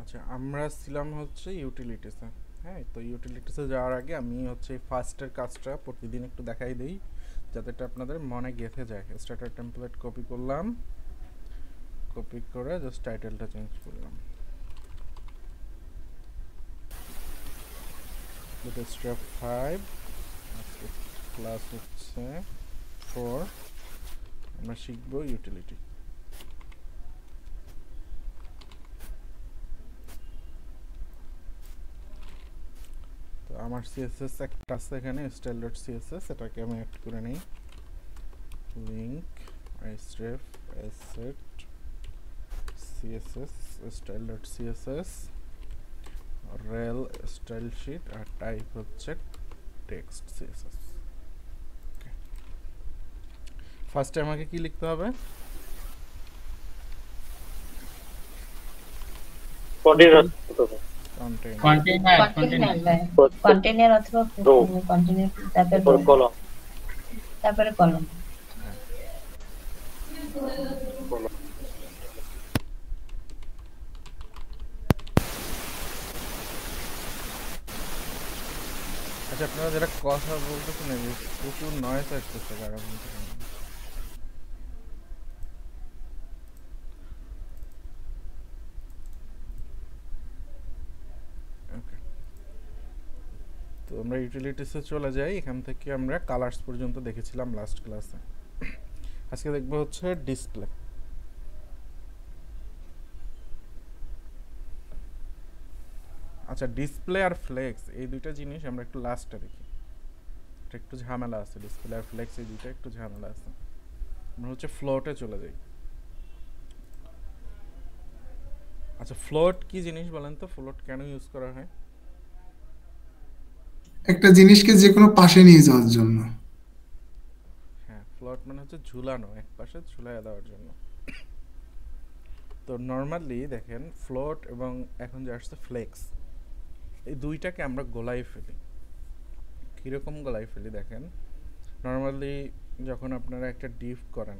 আচ্ছা, আমরা ছিলাম হচ্ছে ইউটিলিটিসে। হ্যাঁ, তো ইউটিলিটিসে যাওয়ার আগে আমি হচ্ছে ফার্স্টের কাজটা প্রতিদিন একটু দেখাই দিই, যাতে এটা আপনাদের মনে গেঁথে যায়। স্টার্টার টেমপ্লেট কপি করলাম, কপি করে জাস্ট টাইটেলটা চেঞ্জ করলাম। স্টেপ 5, আজকে ক্লাস হচ্ছে 4, আমরা শিখবো ইউটিলিটি। তো আমার সিএসএস একটা আছে এখানে, স্টাইল ডট সিএসএস, এটাকে আমি অ্যাড করে নিই। Link href asset CSS style dot CSS rel style sheet, আর টাইপ হচ্ছে টেক্সট সিএসএস। ফার্স্টে আমাকে কি লিখতে হবে? কন্টেইনার। কন্টেইনার অথবা কন্টেইনার তারপরে কলম তারপরে কলম। আচ্ছা, আপনারা যেটা কথা বলতেছেন প্রচুর নয়েজ আসতেছে কারণ ওকে। তো আমরা ইউটিলিটিসে চলে যাই। এখান থেকে আমরা কালার্স পর্যন্ত দেখেছিলাম লাস্ট ক্লাসে। আজকে দেখবো হচ্ছে ডিসপ্লে। আচ্ছা, ডিসপ্লে আর ফ্লেক্স এই দুইটা জিনিস আমরা একটু লাস্টে দেখি। এটা একটু ঝামেলা আছে, ডিসপ্লে আর ফ্লেক্স এই দুইটা একটু ঝামেলা আছে। আমরা হচ্ছে ফ্লোটে চলে যাই। আচ্ছা, ফ্লোট কি জিনিস বলেন তো? ফ্লোট কেন ইউজ করা হয়? একটা জিনিসকে যে কোনো পাশে নিয়ে যাওয়ার জন্য। হ্যাঁ, ফ্লোট মানে হচ্ছে ঝুলানো, এক পাশে ঝুলাইয়া দেওয়ার জন্য। তো নর্মালি দেখেন ফ্লোট এবং এখন যে আসছে ফ্লেক্স, এই দুইটাকে আমরা গোলাই ফেলি। কীরকম গোলাই ফেলি দেখেন, নর্মালি যখন আপনারা একটা ডিভ করেন,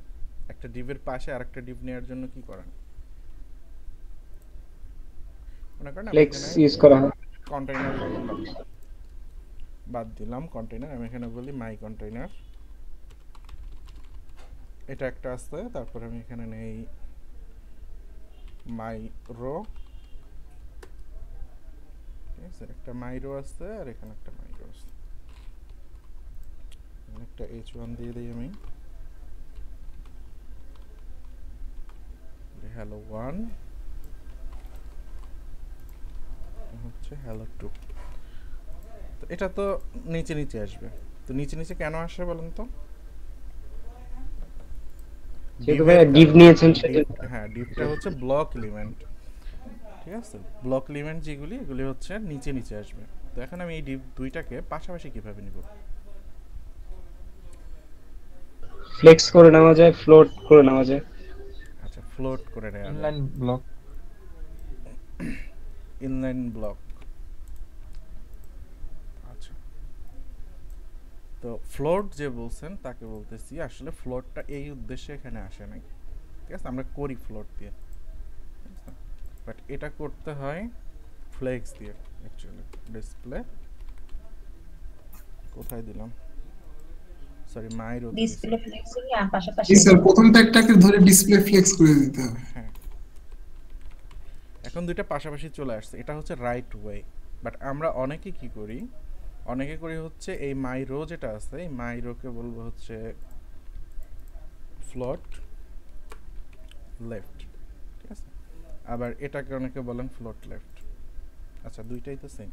একটা ডিভের পাশে আর একটা ডিভ নেওয়ার জন্য কি করেন? মনে করেন আমি ফ্লেক্স এখানে ইউজ করা হয়। কন্টেইনার বললাম, বাদ দিলাম কন্টেইনার, আমি এখানে বলি মাই কন্টেইনার। এটা একটা আছে, তারপর আমি এখানে নেই মাই রো। ঠিক আছে, একটা মাই রো আছে আর এখানে একটা মাই রো আছে। একটা H1 দিয়ে দিই আমি, হ্যালো 1 হচ্ছে হ্যালো 2। তো এটা তো নিচে নিচে আসবে। তো নিচে নিচে কেন আসে বলেন তো? যেহেতু ভাই ডিভ নিয়েছেন হ্যাঁ, ডিভটা হচ্ছে ব্লক এলিমেন্ট। ঠিক আছে, ব্লক এলিমেন্ট যেগুলি এগুলি হচ্ছে নিচে নিচে আসবে। তো এখন আমি এই ডিভ দুইটাকে পাশাপাশি কিভাবে নিব? ফ্লেক্স করে নেওয়া যায়, ফ্লোট করে নেওয়া যায়। আচ্ছা, ফ্লোট করে নেওয়া যায়, ইনলাইন ব্লক। Inline block. আচ্ছা, তো ফ্লোট যে বলছেন তাকে বলতেছি, আসলে ফ্লোটটা এই উদ্দেশ্যে এখানে আসে নাই। ঠিক আছে, আমরা করি ফ্লোট দিয়ে, বাট এটা করতে হয় ফ্লেক্স দিয়ে অ্যাকচুয়ালি। ডিসপ্লে কোথায় দিলাম, সরি মাই রো দিছি। ডিসপ্লে ফ্লেক্সিং আর পাশাপাশি জি স্যার, প্রথম ট্যাগটাকে ধরে ডিসপ্লে ফ্লেক্স করে দিতে হবে। হ্যাঁ, এখন দুইটা পাশাপাশি চলে আসছে, এটা হচ্ছে রাইট ওয়ে। বাট আমরা অনেকে কি করি, অনেকে করি হচ্ছে এই মাই রো যেটা আছে, এই মাই রোকে বলবো হচ্ছে ফ্লোট লেফট। ঠিক আছে, আবার এটাকে অনেকে বলেন ফ্লোট লেফট। আচ্ছা, দুইটাই তো সেম।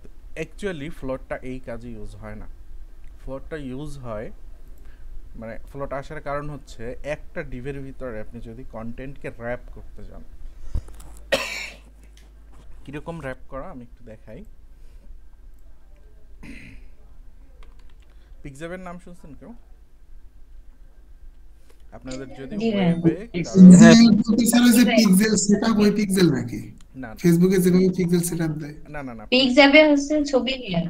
তো অ্যাকচুয়ালি ফ্লোটটা এই কাজে ইউজ হয় না। ফ্লোটটা ইউজ হয়, মানে ফ্লোট আসার কারণ হচ্ছে একটা ডিভের ভিতরে আপনি যদি কন্টেন্টকে র্যাপ করতে চান। কীরকম র্যাপ করা আমি একটু দেখাই। পিক্সেলের নাম শুনছেন কেউ? আপনাদের যদি ওয়েবে স্যার ওই যে পিক্সেল সেটআপ, ওই পিক্সেল নাকি না ফেসবুকে যেভাবে পিক্সেল সেটআপ দেয়? না না না, পিক্সাবে হচ্ছে ছবি নিয়ে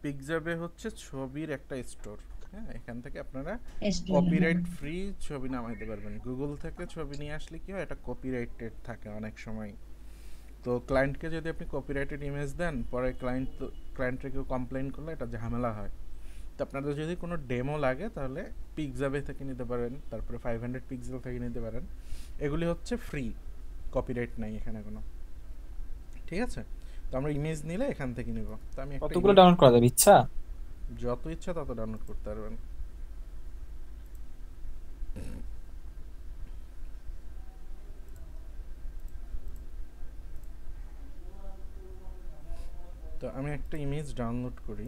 পিক্সাবে হচ্ছে ছবির একটা স্টোর। হ্যাঁ, এখান থেকে আপনারা স্টোর। কপিরাইট ফ্রি ছবি নামাইতে পারবেন। গুগল থেকে ছবি নিয়ে আসলে কি হয়, এটা কপিরাইটেড থাকে অনেক সময়। তো তো ক্লায়েন্টকে যদি আপনি কপিরাইটেড ইমেজ দেন, পরে ক্লায়েন্টে কেউ কমপ্লেন করলে এটা ঝামেলা হয়। তো আপনাদের যদি কোনো ডেমো লাগে তাহলে পিক্সাবে থেকে নিতে পারেন, তারপরে 500 পিক্সেল থেকে নিতে পারেন। এগুলি হচ্ছে ফ্রি, কপিরাইট নাই এখানে কোনো, ঠিক আছে? তো আমরা ইমেজ নিলে এখান থেকে নিব। তো আমি একটা কতগুলো ডাউনলোড করা যাবে ইচ্ছা? যত ইচ্ছা তত ডাউনলোড করতে পারবেন। তো আমি একটা ইমেজ ডাউনলোড করি।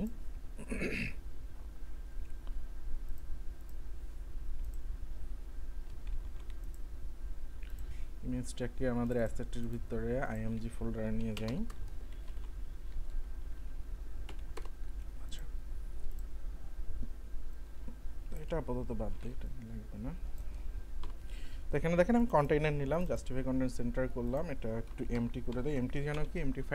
ইমেজটাকে আমাদের অ্যাসেটের ভিতরে আইএমজি ফোল্ডারে নিয়ে যাই। আচ্ছা, এটা আপাতত বাদ দিই, এটা লাগবে না। তো এখানে দেখেন আমি কন্টেইনার নিলাম, জাস্টিফাই কন্টেন্ট সেন্টার করলাম, এটা একটু এমটি করে দেই। এমটি জানো কি? MT5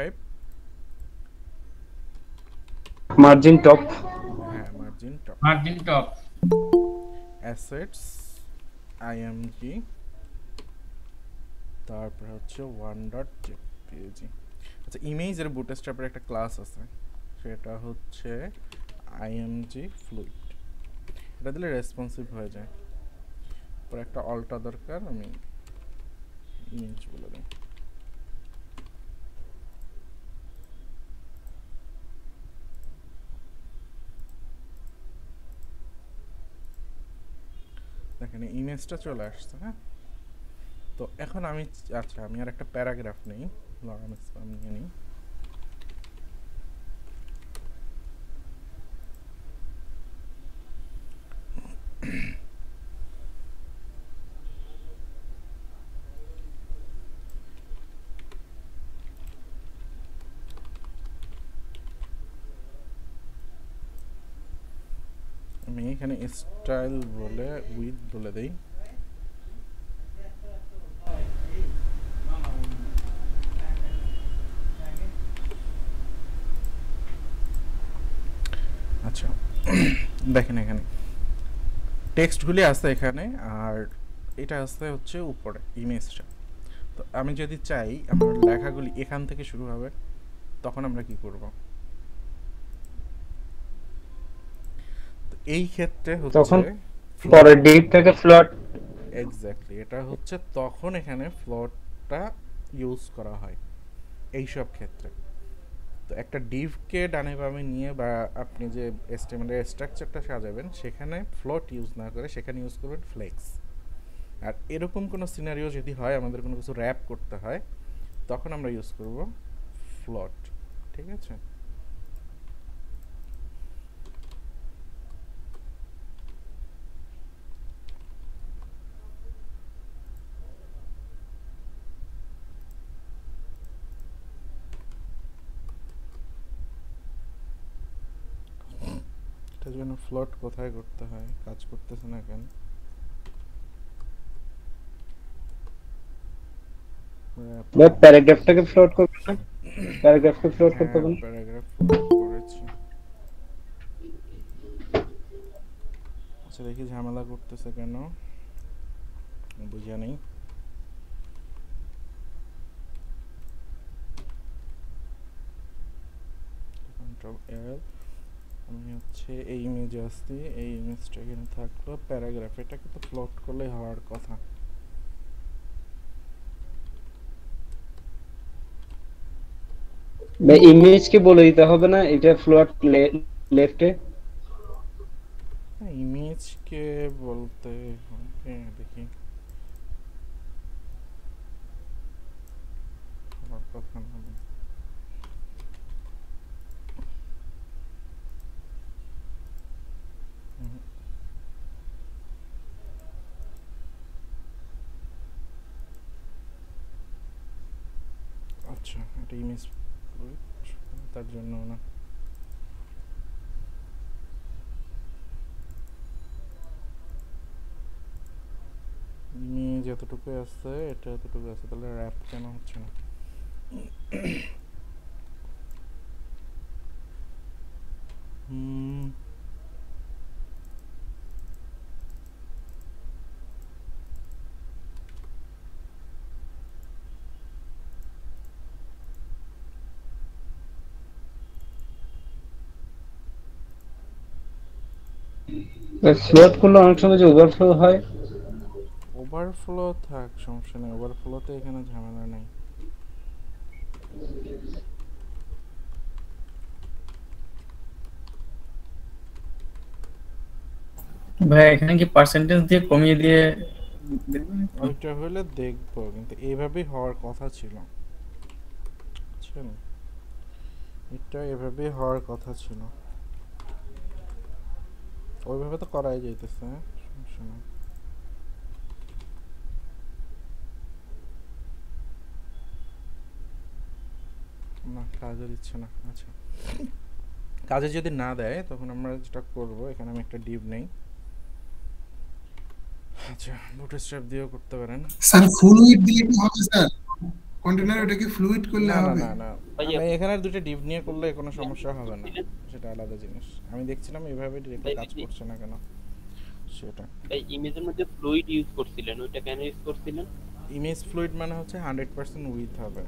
margin top. হ্যাঁ, মার্জিন টপ অ্যাসেটস আইএমজি, তারপর হচ্ছে 1.jpg। আচ্ছা, ইমেজের বুটস্ট্র্যাপের একটা ক্লাস আছে, সেটা হচ্ছে আইএমজি ফ্লুইড। এটা দিলে রেসপন্সিভ হয়ে যায়। পরে একটা অল্টা দরকার, আমি ইমেজ বলে দিই। দেখেন ইমেজটা চলে আসছে। হ্যাঁ, তো এখন আমি আচ্ছা আমি আর একটা প্যারাগ্রাফ নেই, লগাম স্প্যাম নিয়ে নিই। আমি এখানে স্টাইল বলে উইথ বলে দেই। আচ্ছা, দেখেন এখানে টেক্সটগুলি আছে এখানে, আর এটা আছে হচ্ছে উপরে ইমেজটা। তো আমি যদি চাই আমার লেখাগুলি এখান থেকে শুরু হবে, তখন আমরা কি করব? তো এই ক্ষেত্রে তখন হচ্ছে পরে ডিপ থেকে ফ্লোট। এক্স্যাক্টলি, এটা হচ্ছে তখন এখানে ফ্লোটটা ইউজ করা হয় এই সব ক্ষেত্রে। তো একটা ডিভকে ডানে বামে নিয়ে বা আপনি যে এস্টিমেটের স্ট্রাকচারটা সাজাবেন, সেখানে ফ্লোট ইউজ না করে সেখানে ইউজ করবেন ফ্লেক্স। আর এরকম কোনো সিনারিও যদি হয়, আমাদের কোনো কিছু র্যাপ করতে হয়, তখন আমরা ইউজ করব ফ্লোট, ঠিক আছে? এটার জন্য ফ্লোট কোথায় করতে হয়, কাজ করতেছে না কেন? প্যারাগ্রাফটাকে ফ্লোট করবে না? প্যারাগ্রাফকে ফ্লোট করতে হবে না? প্যারাগ্রাফ ফ্লোট করেছি। আচ্ছা, দেখি ঝামেলা করতেছে কেন, বুঝিয়া নেই। কন্ট্রোল এল, আমি হচ্ছে এই ইমেজে আসছি, এই ইমেজটা এখানে থাকলো প্যারাগ্রাফ, এটাকে তো ফ্লোট করলেই হওয়ার কথা। ইমেজকে বলে দিতে হবে না এটা ফ্লোট লেফটে? ইমেজকে বলতে হবে, দেখি হওয়ার কথা না। আচ্ছা, এটা ইমেজ তার জন্য না। ইমেজ এতটুকু আছে, এটা এতটুকু আছে, তাহলে র্যাপ কেন হচ্ছে না? ফ্লোট করলে অনেক সময় যে ওভারফ্লো হয়। ওভারফ্লো থাক, সমস্যা নেই, ওভারফ্লোতে এখানে ঝামেলা নেই। ভাই এখানে কি পার্সেন্টেজ দিয়ে কমিয়ে দিয়ে দেখবেন একটু? ওইটা হলে দেখবো, কিন্তু এইভাবেই হওয়ার কথা ছিল, বুঝছেন? এটা এভাবেই হওয়ার কথা ছিল, ওইভাবে তো করাই যাইতেছে, হ্যাঁ সমস্যা নেই। না কাজে দিচ্ছে না, আচ্ছা কাজে যদি না দেয় তখন আমরা যেটা করব, এখানে আমি একটা ডিভ নেই, আচ্ছা বুটস্ট্র্যাপ দিয়েও করতে পারেন। স্যার ফ্লুইড দিলে কি হবে স্যার? কন্টেনার ওটাকে ফ্লুইড করলে না না হবে? না না, ভাইয়া, আমি এখানে দুটো ডিভ নিয়ে করলে কোনো আপনি সমস্যা ইউজ হবে না, করছিলেন সেটা আলাদা জিনিস। আমি দেখছিলাম এইভাবে ডিরেক্টলি ভাই, কাজ আপনি করছে না কেন সেটা। ভাই ইমেজের মধ্যে ফ্লুইড ইউজ করছিলেন, ওইটা কেন ইউজ করছিলেন? ইমেজ ফ্লুইড মানে হচ্ছে 100% উইথ হবে,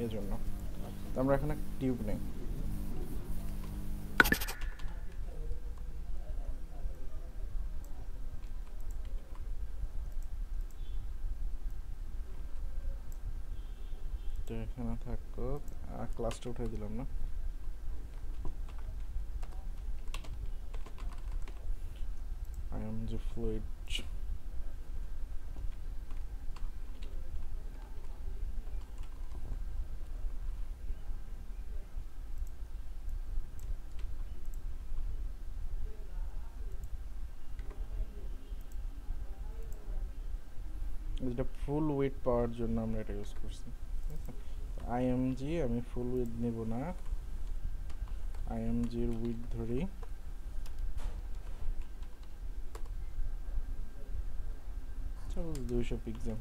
এই জন্য। তো আমরা এখানে টিউব নেই, তো এখানে থাকো, ক্লাসটা উঠে দিলাম না, img fluid এটা ফুল উইথ পাওয়ার জন্য আমরা এটা ইউজ করছি, img আমি ফুল উইথ নেব না, img এর উইথ ধরি, চলো 200 পিক্সেল।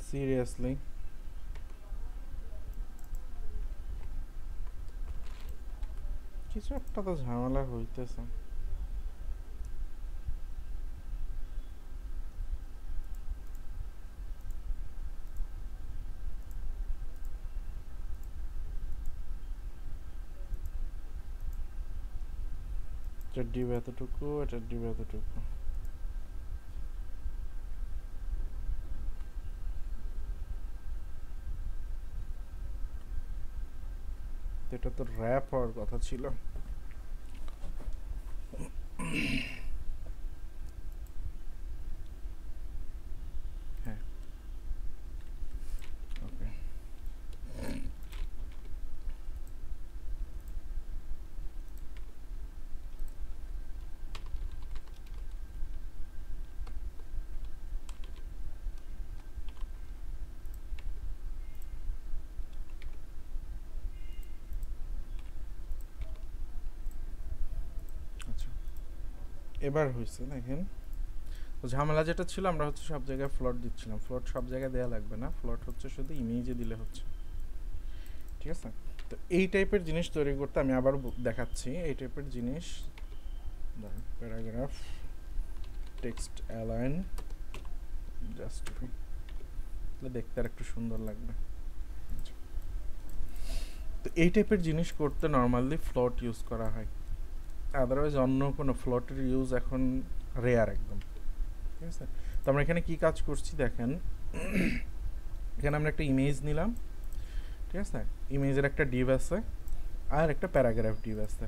সিরিয়াসলি কিছু একটা তো ঝামেলা হইতেছে। এটার ডিভ এতটুকু, এটার ডিভ এতটুকু, এটা তো র্যাপ হওয়ার কথা ছিল। হ্যাঁ ওকে, আচ্ছা এবার হয়েছে দেখেন। তো ঝামেলা যেটা ছিল, আমরা হচ্ছে সব জায়গায় ফ্লট দিচ্ছিলাম, ফ্লট সব জায়গায় দেওয়া লাগবে না, ফ্লট হচ্ছে শুধু ইমেজে দিলে হচ্ছে, ঠিক আছে? তো এই টাইপের জিনিস তৈরি করতে আমি আবার দেখাচ্ছি, এই টাইপের জিনিস প্যারাগ্রাফ টেক্সট অ্যালাইন জাস্ট দেখতে আর একটু সুন্দর লাগবে। তো এই টাইপের জিনিস করতে নর্মালি ফ্লট ইউজ করা হয়, আদারওয়াইজ অন্য কোনো ফ্লটের ইউজ এখন রেয়ার একদম, ঠিক আছে? তো আমরা এখানে কি কাজ করছি দেখেন, এখানে আমরা একটা ইমেজ নিলাম, ঠিক আছে? ইমেজের একটা ডিভ আছে আর একটা প্যারাগ্রাফ ডিভ আছে,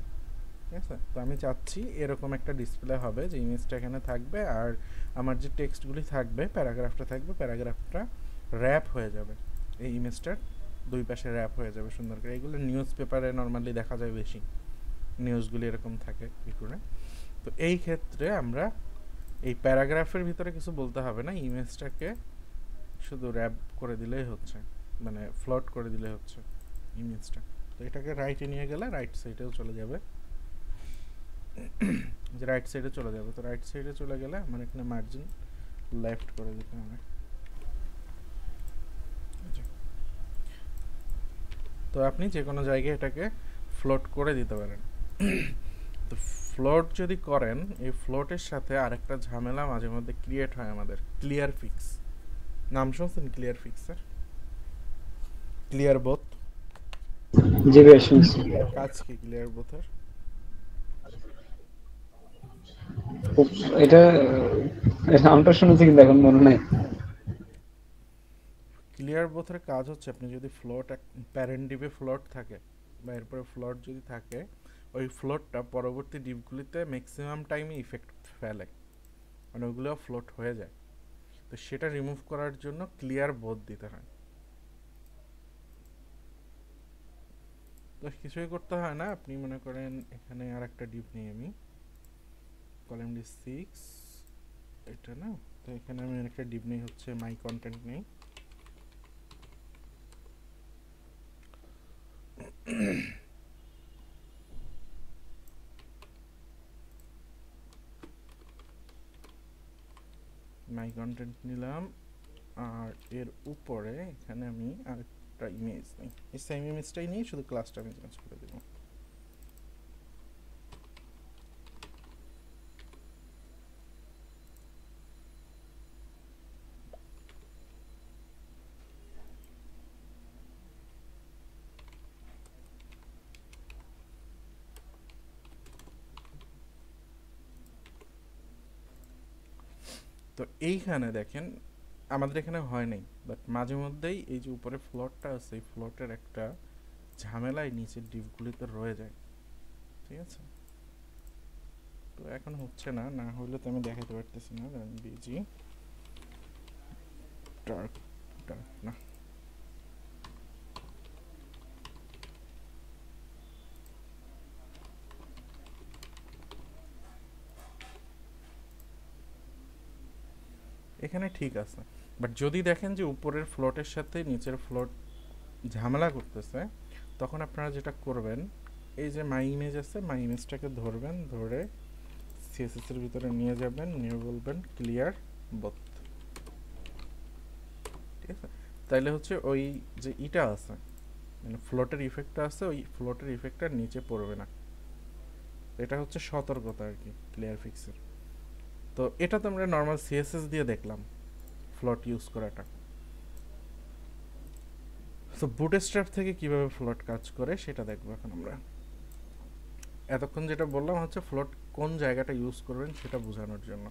ঠিক আছে? তো আমি চাচ্ছি এরকম একটা ডিসপ্লে হবে যে ইমেজটা এখানে থাকবে আর আমার যে টেক্সটগুলি থাকবে, প্যারাগ্রাফটা থাকবে, প্যারাগ্রাফটা র্যাপ হয়ে যাবে, এই ইমেজটার দুই পাশে র্যাপ হয়ে যাবে সুন্দর করে। এগুলো নিউজ পেপারে নর্মালি দেখা যায় বেশি, নিউজগুলি এরকম থাকে ই করে। তো এই ক্ষেত্রে আমরা এই প্যারাগ্রাফের ভিতরে কিছু বলতে হবে না, ইমেজটাকে শুধু র্যাপ করে দিলেই হচ্ছে, মানে ফ্লোট করে দিলেই হচ্ছে ইমেজটা। তো এটাকে রাইটে নিয়ে গেলে রাইট সাইডেও চলে যাবে, যে রাইট সাইডে চলে যাবে। তো রাইট সাইডে চলে গেলে আমার এখানে মার্জিন লেফট করে দিতে হবে। তো আপনি যে কোনো জায়গায় এটাকে ফ্লোট করে দিতে পারেন। তো ফ্লোট যদি করেন, এই ফ্লোটের সাথে আরেকটা ঝামেলা মাঝে মধ্যে ক্রিয়েট হয় আমাদের, ক্লিয়ার ফিক্স। নাম শুনছেন ক্লিয়ার ফিক্সের? ক্লিয়ার বোথ জি ভাই শুনছি। কাজ কি ক্লিয়ার বোথের? এটা নামটা শুনেছি কিন্তু এখন মনে নাই। ক্লিয়ার বোথের কাজ হচ্ছে, আপনি যদি ফ্লোট প্যারেন্ট ডিপে ফ্লোট থাকে বা এরপরে ফ্লোট যদি থাকে, ওই ফ্লোটটা পরবর্তী ডিপগুলিতে ম্যাক্সিমাম টাইমে ইফেক্ট ফেলে, মানে ওগুলো ফ্লোট হয়ে যায়। তো সেটা রিমুভ করার জন্য ক্লিয়ার বোথ দিতে হয়। তো কিছুই করতে হয় না, আপনি মনে করেন এখানে আর একটা ডিপ নিয়ে আমি কলাম ডি 6 এটা না, তো এখানে আমি একটা ডিপ নেই হচ্ছে মাই কন্টেন্ট নেই। মাই কন্টেন্ট নিলাম, আর এর উপরে এখানে আমি আরেকটা ইমেজ নিই, এই সেম ইমেজটাই নিই, শুধু ক্লাসটা আমি চেঞ্জ করে দেব। তো এইখানে দেখেন আমাদের এখানে হয় নাই, বাট মাঝে মধ্যেই এই যে উপরে ফ্লোটটা আছে, এই ফ্লোটের একটা ঝামেলায় নিচের ডিপগুলিতে রয়ে যায়, ঠিক আছে? তো এখন হচ্ছে না, না হলে তো আমি দেখাতে পারতেছি না, কারণ বিজি ডার্ক ডার্ক না। এখানে ঠিক আছে, বাট যদি দেখেন যে উপরের ফ্লোটের সাথে নিচের ফ্লোট ঝামেলা করতেছে, তখন আপনারা যেটা করবেন, এই যে মাই ইমেজ আছে, মাই ইমেজটাকে ধরবেন, ধরে সিএসএস এর ভিতরে নিয়ে যাবেন, নিয়ে বলবেন ক্লিয়ার বোথ, ঠিক আছে? তাইলে হচ্ছে ওই যে ইটা আছে, মানে ফ্লোটের ইফেক্টটা আছে, ওই ফ্লোটের ইফেক্টটা নিচে পড়বে না। এটা হচ্ছে সতর্কতা আর কি ক্লিয়ার ফিক্সের। তো এটা তো আমরা নর্মাল সিএসএস দিয়ে দেখলাম ফ্লোট ইউজ করাটা। সো বুটস্ট্র্যাপ থেকে কিভাবে ফ্লোট কাজ করে সেটা দেখবো এখন আমরা। এতক্ষণ যেটা বললাম হচ্ছে ফ্লোট কোন জায়গাটা ইউজ করবেন সেটা বোঝানোর জন্য।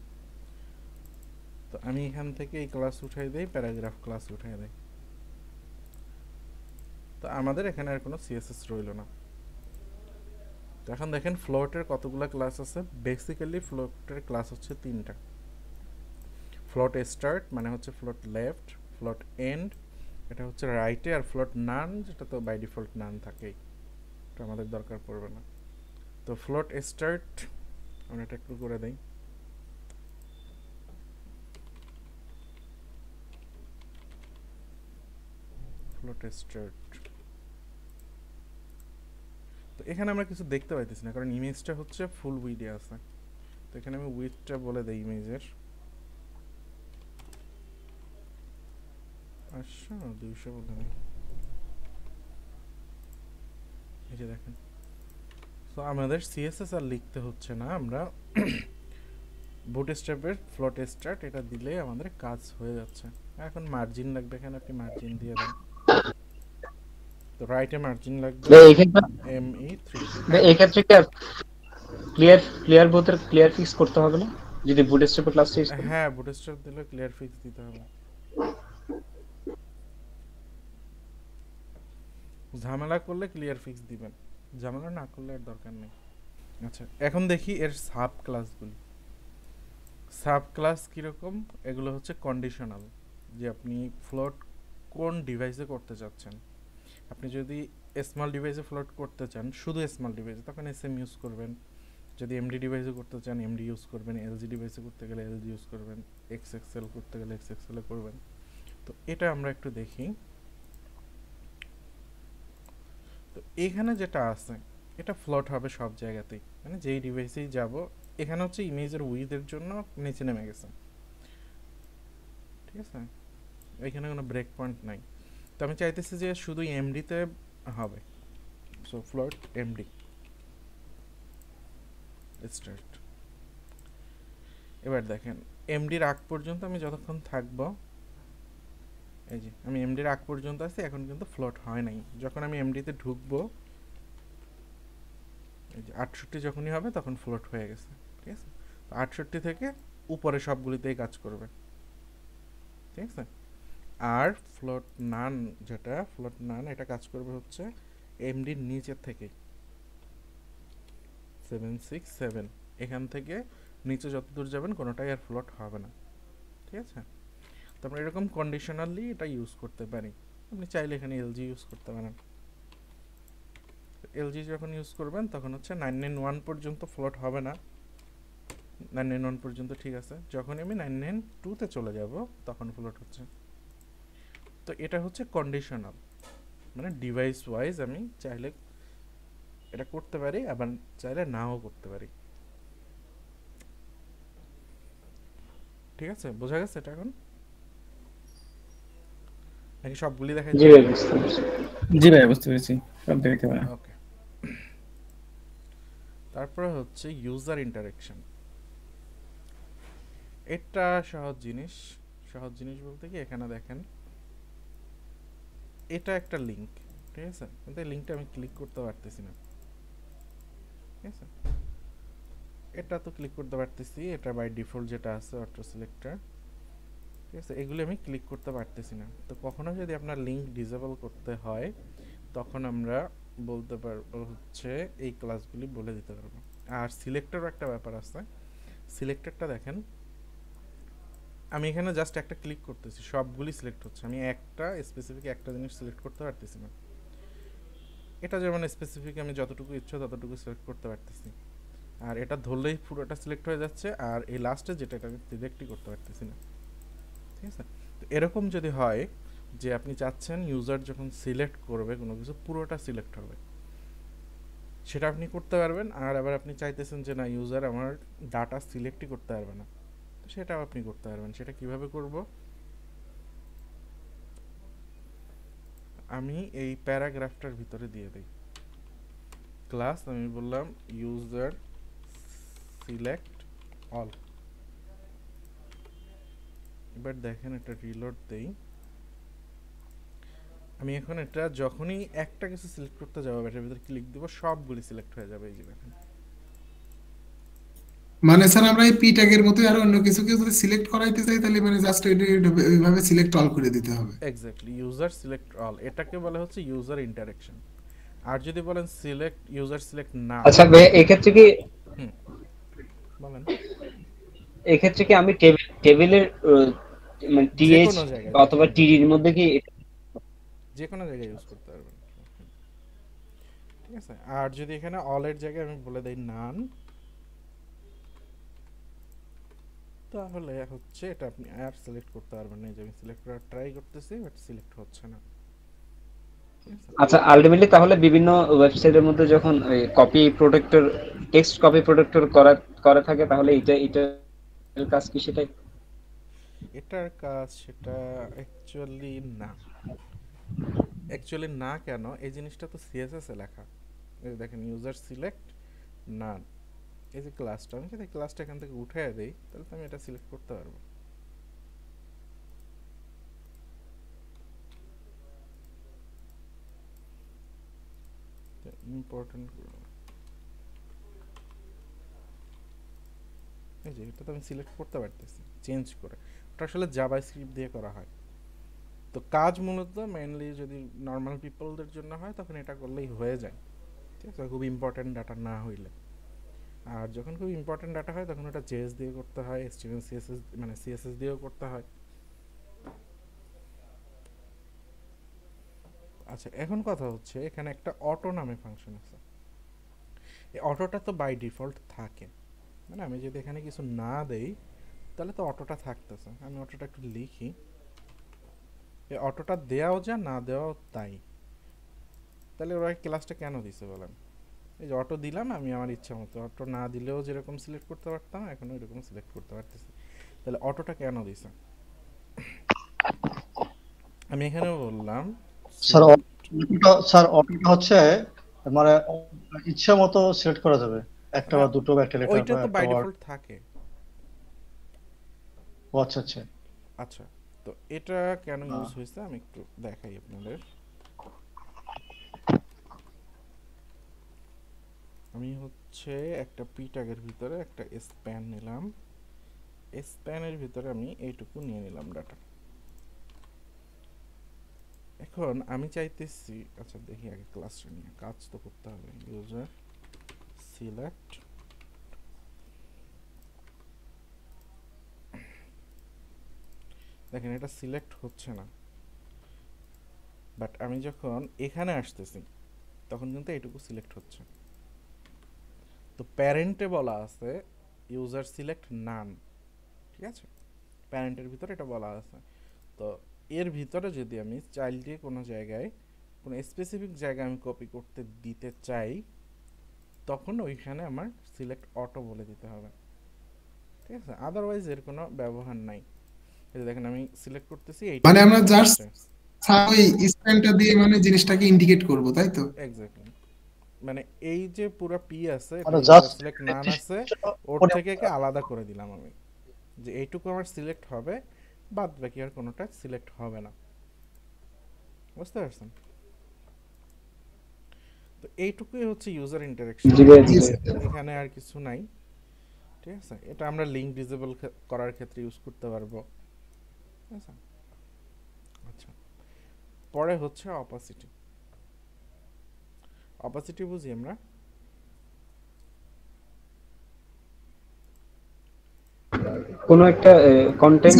তো আমি এখান থেকে এই ক্লাস উঠাই দেই, প্যারাগ্রাফ ক্লাস উঠাই দেই। তো আমাদের এখানে আর কোনো সিএসএস রইল না। তো এখন দেখেন ফ্লোটের কতগুলো ক্লাস আছে। বেসিক্যালি ফ্লোটের ক্লাস হচ্ছে 3টা। ফ্লোট স্টার্ট মানে হচ্ছে ফ্লোট লেফট, ফ্লোট এন্ড এটা হচ্ছে রাইটে, আর ফ্লোট নান যেটা তো বাই ডিফল্ট নান থাকেই, এটা আমাদের দরকার পড়বে না। তো ফ্লোট স্টার্ট আমরা এটা একটু করে দেই। ফ্লোট স্টার্ট, তো এখানে আমরা কিছু দেখতে পাইতেছি না কারণ ইমেজটা হচ্ছে ফুল উইডে আছে। তো এখানে আমি উইডটা বলে দেই ইমেজের 200 বলে দেই, এই যে দেখেন। তো আমাদের সিএসএস আর লিখতে হচ্ছে না, আমরা বুটস্ট্র্যাপের ফ্লোট স্টার্ট এটা দিলে আমাদের কাজ হয়ে যাচ্ছে। এখন মার্জিন লাগবে, এখানে আপনি মার্জিন দিয়ে দেন। তো রাইটে মার্জিন লাগবে ME3। এই ক্ষেত্রে কি ক্লিয়ার বোথের ক্লিয়ার ফিক্স করতে হবে না যদি বুটস্ট্র্যাপ ক্লাস ইউজ করি? হ্যাঁ, বুটস্ট্র্যাপ দিলে ক্লিয়ার ফিক্স দিতে হবে। ঝামেলা করলে ক্লিয়ার ফিক্স দিবেন, ঝামেলা না করলে আর দরকার নেই। আচ্ছা, এখন দেখি এর সাব ক্লাসগুলি। সাব ক্লাস কীরকম? এগুলো হচ্ছে কন্ডিশনাল, যে আপনি ফ্লোট কোন ডিভাইসে করতে চাচ্ছেন। আপনি যদি স্মল ডিভাইসে ফ্লোট করতে চান, শুধু স্মল ডিভাইসে, তখন SM ইউজ করবেন। যদি এমডি ডিভাইসে করতে চান এমডি ইউজ করবেন, এলজি ডিভাইসে করতে গেলে এলজি ইউজ করবেন, এক্সএক্সএল করতে গেলে এক্সএক্সএল করবেন। তো এটা আমরা একটু দেখি। তো এখানে যেটা আছে এটা ফ্লট হবে সব জায়গাতেই, মানে যেই ডিভাইসেই যাব। এখানে হচ্ছে ইমেজের উইথের জন্য নিচে নেমে গেছে, ঠিক আছে, এখানে কোনো ব্রেক পয়েন্ট নাই। তো আমি চাইতেছি যে শুধু এমডিতে হবে, সো ফ্লট এমডি স্টার্ট। এবার দেখেন এমডির আগ পর্যন্ত আমি যতক্ষণ থাকব, এই যে আমি এমডির আগ পর্যন্ত আছি, এখন কিন্তু ফ্লট হয় নাই। যখন আমি এমডিতে ঢুকবো, এই যে 68 যখনই হবে তখন ফ্লট হয়ে গেছে, ঠিক আছে। তো 68 থেকে উপরে সবগুলিতেই কাজ করবে, ঠিক আছে। আর ফ্লট নান, যেটা ফ্লট নান, এটা কাজ করবে হচ্ছে এমডির নিচের থেকে 767, এখান থেকে নিচে যত দূর যাবেন কোনোটাই আর ফ্লট হবে না, ঠিক আছে। তো আমরা এরকম কন্ডিশনালি এটা ইউজ করতে পারি। আপনি চাইলে এখানে এলজি ইউজ করতে পারেন। এলজি যখন ইউজ করবেন তখন হচ্ছে 991 পর্যন্ত ফ্লট হবে না, 991 পর্যন্ত ঠিক আছে। যখন আমি 992-তে চলে যাব তখন ফ্লট হচ্ছে। তো এটা হচ্ছে কন্ডিশনাল, মানে ডিভাইস ওয়াইজ আমি চাইলে এটা করতে পারি, আবার চাইলে নাও করতে পারি, ঠিক আছে। বোঝা গেছে এটা এখন নাকি সবগুলি দেখাই? জি ভাই বুঝতে পেরেছি। জি ভাই বুঝতে পেরেছি, সব দেখতে পারেন। ওকে। তারপরে হচ্ছে ইউজার ইন্টারেকশন। এটা সহজ জিনিস। সহজ জিনিস বলতে কি, এখানে দেখেন এটা একটা লিঙ্ক, ঠিক আছে, কিন্তু এই লিঙ্কটা আমি ক্লিক করতে পারতেছি না, ঠিক আছে। এটা তো ক্লিক করতে পারতেছি, এটা বাই ডিফল্ট যেটা আছে অটো সিলেক্টর, ঠিক আছে, এগুলো আমি ক্লিক করতে পারতেছি না। তো কখনো যদি আপনার লিঙ্ক ডিসেবল করতে হয় তখন আমরা বলতে পারবো হচ্ছে এই ক্লাসগুলি বলে দিতে পারবো। আর সিলেক্টরও একটা ব্যাপার আছে। সিলেক্টরটা দেখেন, আমি এখানে জাস্ট একটা ক্লিক করতেছি, সবগুলি সিলেক্ট হচ্ছে, আমি একটা স্পেসিফিক একটা জিনিস সিলেক্ট করতে পারতেছি না। এটা যেমন স্পেসিফিক আমি যতটুকু ইচ্ছা ততটুকু সিলেক্ট করতে পারতেছি, আর এটা ধরলেই পুরোটা সিলেক্ট হয়ে যাচ্ছে, আর এই লাস্টে যেটা এটা আমি সিলেক্টই করতে পারতেছি না, ঠিক আছে। তো এরকম যদি হয় যে আপনি চাচ্ছেন ইউজার যখন সিলেক্ট করবে কোনো কিছু পুরোটা সিলেক্ট হবে, সেটা আপনি করতে পারবেন। আর আবার আপনি চাইতেছেন যে না ইউজার আমার ডাটা সিলেক্টই করতে পারবে না, তো সেটাও আপনি করতে পারবেন। সেটা কিভাবে করব, আমি এই প্যারাগ্রাফটার ভিতরে দিয়ে দিই ক্লাস, আমি বললাম ইউজার সিলেক্ট অল। এবার দেখেন এটা রিলোড দেই, আমি এখন এটা যখনই একটা কিছু সিলেক্ট করতে যাবো এটার ভিতরে ক্লিক দিব, সবগুলি সিলেক্ট হয়ে যাবে, এই যে দেখেন। মানে স্যার আমরা এই পি ট্যাগের মতো আর অন্য কিছু কেউ যদি সিলেক্ট করাইতে চাই তাহলে মানে জাস্ট এইভাবে সিলেক্ট অল করে দিতে হবে। এক্স্যাক্টলি, ইউজার সিলেক্ট অল, এটাকে বলা হচ্ছে ইউজার ইন্টারেকশন। আর যদি বলেন সিলেক্ট ইউজার সিলেক্ট না, আচ্ছা ভাই এক্ষেত্রে কি বলেন, এক্ষেত্রে কি আমি টেবিলের মানে যে টিএইচ কোনো জায়গায়, অথবা টিডির মধ্যে কি যে কোনো জায়গায় ইউজ করতে পারবেন, ঠিক আছে। আর যদি এখানে অলের জায়গায় আমি বলে দেই নান, তাহলে হচ্ছে এটা আপনি আর সিলেক্ট করতে পারবেন না। এই যে আমি সিলেক্ট করার ট্রাই করতেছি বাট সিলেক্ট হচ্ছে না, ঠিক আছে। আচ্ছা আলটিমেটলি তাহলে বিভিন্ন ওয়েবসাইটের মধ্যে যখন copy protector text copy protector করা করা থাকে তাহলে এটার কাজ কি সেটাই? এটার কাজ সেটা অ্যাকচুয়ালি না, অ্যাকচুয়ালি না কেন, এই জিনিসটা তো সিএসএস এ লেখা। এই যে দেখেন ইউজার সিলেক্ট নান, এই যে ক্লাসটা, আমি যদি ক্লাসটা এখান থেকে উঠিয়ে দেই তাহলে তো আমি এটা সিলেক্ট করতে পারবো। ইম্পর্টেন্ট, এই যে এটা তো আমি সিলেক্ট করতে পারতেছি চেঞ্জ করে, ওটা আসলে জাভাস্ক্রিপ্ট দিয়ে করা হয়। তো কাজ মূলত মেইনলি যদি নর্মাল পিপলদের জন্য হয় তখন এটা করলেই হয়ে যায়, ঠিক আছে, খুব ইম্পর্টেন্ট ডাটা না হইলে। আর যখন খুব ইম্পর্টেন্ট ডাটা হয় তখন ওটা জেএস দিয়ে করতে হয়, এচটিএমএল সিএসএস মানে সিএসএস দিয়েও করতে হয়। আচ্ছা এখন কথা হচ্ছে এখানে একটা অটো নামে ফাংশন আছে। এই অটোটা তো বাই ডিফল্ট থাকে, মানে আমি যদি এখানে কিছু না দেই তাহলে তো অটোটা থাকতেছে। আমি অটোটা একটু লিখি, এই অটোটা দেওয়াও যা না দেওয়াও তাই। তাহলে ওরা ক্লাসটা কেন দিছে বলেন? এই যে অটো দিলাম আমি আমার ইচ্ছা মতো, অটো না দিলেও যেরকম সিলেক্ট করতে পারতাম এখন ওইরকম সিলেক্ট করতে পারতেছি। তাহলে অটোটা কেন দিছে? আমি এখানে বললাম স্যার অটোটা হচ্ছে মানে ইচ্ছা মতো সিলেক্ট করা যাবে, একটা বা দুটো বা একটা লেটার ওইটা বা তো একটা বাই ওয়ার্ড। ডিফল্ট থাকে। ও আচ্ছা আচ্ছা। আচ্ছা, তো এটা কেন ইউজ হয়েছে আমি একটু দেখাই আপনাদের। আমি হচ্ছে একটা পি ট্যাগের ভিতরে একটা স্প্যান নিলাম, স্প্যানের ভিতরে আমি এইটুকু নিয়ে নিলাম ডাটা। এখন আমি চাইতেছি, আচ্ছা দেখি আগে ক্লাসটা নিয়ে কাজ তো করতে হবে। ইউজার সিলেক্ট, দেখেন এটা সিলেক্ট হচ্ছে না, বাট আমি যখন এখানে আসতেছি তখন কিন্তু এইটুকু সিলেক্ট হচ্ছে। তো প্যারেন্টে বলা আছে ইউজার সিলেক্ট নান, ঠিক আছে, প্যারেন্টের ভিতরে এটা বলা আছে। তো এর ভিতরে যদি আমি চাইল্ডকে কোনো জায়গায় কোনো স্পেসিফিক জায়গায় আমি কপি করতে দিতে চাই তখন ওইখানে আমার সিলেক্ট অটো বলে দিতে হবে, ঠিক আছে, আদারওয়াইজ এর কোনো ব্যবহার নাই। এই যে দেখেন আমি সিলেক্ট করতেছি এইটা, মানে আমরা জাস্ট ওই স্প্যানটা দিয়ে মানে জিনিসটাকে ইন্ডিকেট করব, তাই তো? এক্স্যাক্টলি, মানে এই যে পুরো পি আছে এটা মানে ইউজার জাস্ট সিলেক্ট নান আছে, ওর থেকে একে আলাদা করে দিলাম আমি, যে এইটুকু আমার সিলেক্ট হবে, বাদ বাকি আর কোনোটা সিলেক্ট হবে না। বুঝতে পারছেন? তো এইটুকুই হচ্ছে ইউজার ইন্টারেকশন, এখানে আর কিছু নাই, ঠিক আছে। এটা আমরা লিঙ্ক ডিসেবল করার ক্ষেত্রে ইউজ করতে পারবো, ঠিক আছে। আচ্ছা, পরে হচ্ছে অপাসিটি। অপাসিটি বুঝি আমরা, কোনো একটা কন্টেন্ট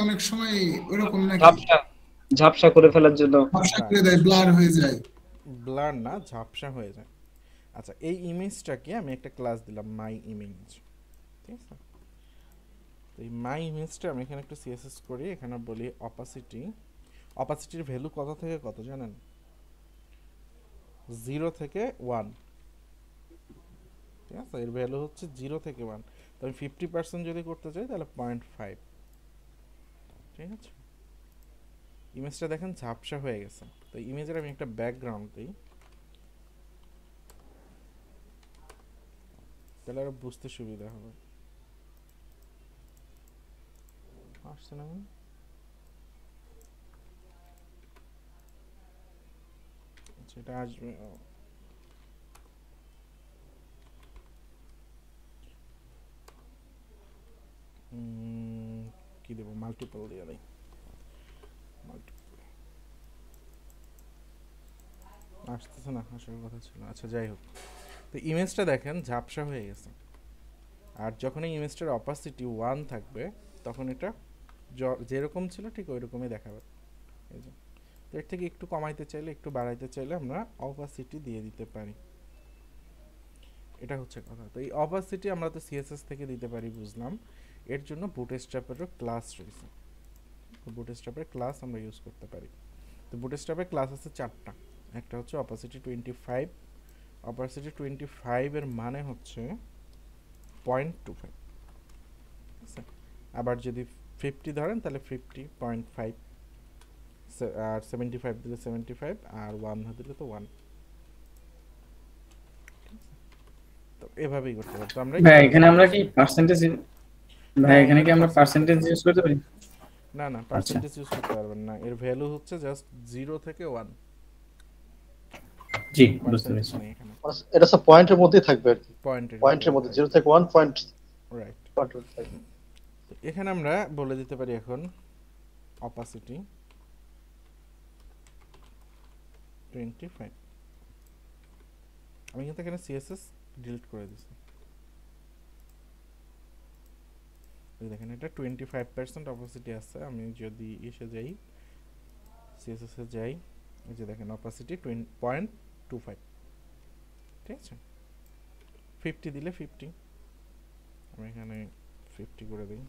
অনেক সময় ওরকম নাকি ঝাপসা ঝাপসা করে ফেলার জন্য। ভাষা করে দেয়, ব্লার হয়ে যায়। ব্লার না, ঝাপসা হয়ে যায়। আচ্ছা, এই ইমেজটাকে আমি একটা ক্লাস দিলাম মাই ইমেজ, ঠিক আছে। তো এই মাই ইমেজটা আমি এখানে একটু সিএসএস করি, এখানে বলি অপাসিটি। অপাসিটির ভ্যালু কত থেকে কত জানেন? 0 থেকে 1, ঠিক আছে, এর ভ্যালু হচ্ছে 0 থেকে 1। তো আমি 50% যদি করতে চাই তাহলে 0.5, ঠিক আছে। ইমেজটা দেখেন ঝাপসা হয়ে গেছে। তো ইমেজের আমি একটা ব্যাকগ্রাউন্ড দিই, তাহলে আরো বুঝতে সুবিধা হবে। আসছে না কেন? আচ্ছা, এটা আসবে। কি দেবো, মাল্টিপল দিয়ে দেই, আসতেছে না, আসার কথা ছিল। আচ্ছা যাই হোক, তো ইমেজটা দেখেন ঝাপসা হয়ে গেছে। আর যখন এই ইমেজটার অপাসিটি 1 থাকবে তখন এটা যেরকম ছিল ঠিক ওই রকমই দেখাবে। এই যে, তো এর থেকে একটু কমাইতে চাইলে একটু বাড়াইতে চাইলে আমরা অপাসিটি দিয়ে দিতে পারি, এটা হচ্ছে কথা। তো এই অপাসিটি আমরা তো সিএসএস থেকে দিতে পারি বুঝলাম, এর জন্য বুটস্ট্র্যাপেরও ক্লাস রয়েছে। তো বুটস্ট্র্যাপের ক্লাস আমরা ইউজ করতে পারি। তো বুটস্ট্র্যাপের ক্লাস আছে 4টা। একটা হচ্ছে অপাসিটি 25, অপাসিটি 25 এর মানে হচ্ছে 0.25, আচ্ছা। আবার যদি 50 ধরেন তাহলে 50, 0.5, আর 75 দিলে 75, আর 1 দিলে তো 1। তো এভাবেই করতে পারি। তো আমরা ভাই এখানে আমরা কি পার্সেন্টেজ, ভাই এখানে কি আমরা পার্সেন্টেজ ইউজ করতে পারি? না না, পার্সেন্টেজ ইউজ করতে পারবেন না, এর ভ্যালু হচ্ছে জাস্ট 0 থেকে 1। জি, বুঝতে পেরেছি। এখানে এটা সব পয়েন্টের মধ্যেই থাকবে আর কি, পয়েন্টের মধ্যে 0 থেকে 1 পয়েন্ট। রাইট। তো এখানে আমরা বলে দিতে পারি এখন অপাসিটি 25। আমি কিন্তু এখানে সিএসএস ডিলিট করে দিছি। দেখেন এটা 25% অপাসিটি আছে। আমি যদি এসে যাই সিএসএস এ যাই, এই যে দেখেন অপাসিটি 0.25, ঠিক আছে 50 দিলে 50 আমি এখানে 50 করে দিই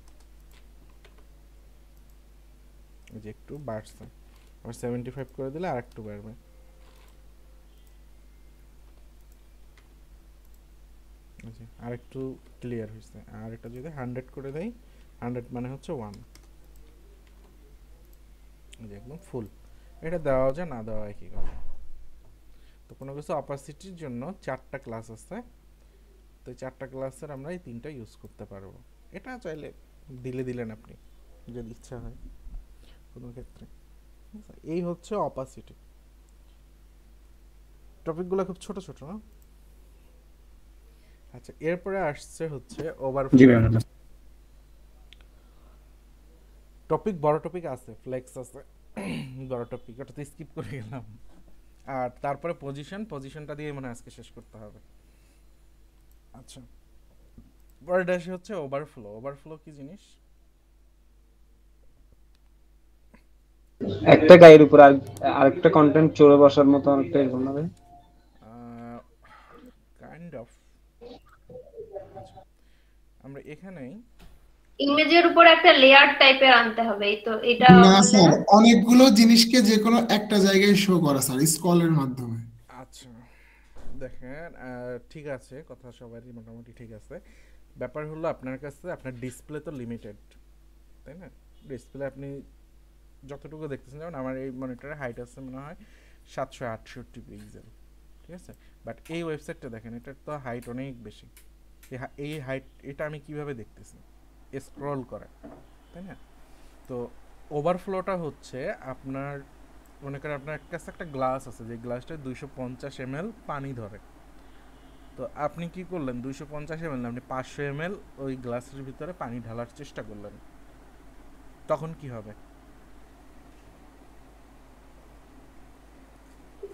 এই যে একটু বাড়ছে আবার 75 করে দিলে আরেকটু বাড়বে আচ্ছা আরেকটু ক্লিয়ার হইছে আর এটা যদি 100 করে দেই 100 মানে হচ্ছে 1 এই যে একদম ফুল এটা দেওয়া যায় না দেওয়া একই কথা তো কোনো কিছু অপাসিটির জন্য 4টা ক্লাস আছে তো 4টা ক্লাসের আমরা এই 3টা ইউজ করতে পারবো এটা চাইলে দিলেন আপনি যদি ইচ্ছা হয় কোনো ক্ষেত্রে এই হচ্ছে অপাসিটি টপিকগুলো খুব ছোট ছোট না আচ্ছা এরপরে আসছে হচ্ছে ওভারফ্লো জি ভাই আমরা টপিক বড় টপিক আছে ফ্লেক্স আছে বড় টপিক ওটা তো স্কিপ করে গেলাম আর তারপরে পজিশনটা দিয়ে মানে আজকে শেষ করতে হবে আচ্ছা পরের ড্যাশে হচ্ছে ওভারফ্লো কি জিনিস একটা গায়ের উপর আরেকটা কন্টেন্ট চড়ে বসার মতো অনেকটা এরকম হবে কাইন্ড অফ আচ্ছা আমরা এখানেই ইমেজের উপর একটা লেয়ার টাইপের আনতে হবে এই তো এটা না স্যার অনেকগুলো জিনিসকে যে কোনো একটা জায়গায় শো করা স্যার স্ক্রলের মাধ্যমে আচ্ছা দেখেন ঠিক আছে কথা সবারই মোটামুটি ঠিক আছে ব্যাপার হলো আপনার কাছে আপনার ডিসপ্লে তো লিমিটেড তাই না ডিসপ্লে আপনি যতটুকু দেখতেছেন যেমন আমার এই মনিটরের হাইট আছে মনে হয় 768 পিক্সেল ঠিক আছে বাট এই ওয়েবসাইটটা দেখেন এটার তো হাইট অনেক বেশি এই হাইট এটা আমি কিভাবে দেখতেছি স্ক্রল করে তাই না তো ওভারফ্লোটা হচ্ছে আপনার মনে করেন আপনার কাছে একটা গ্লাস আছে যে গ্লাসটা 250 ml পানি ধরে তো আপনি কি করলেন 250 ml না আপনি 500 ml ওই গ্লাসের ভিতরে পানি ঢালার চেষ্টা করলেন তখন কি হবে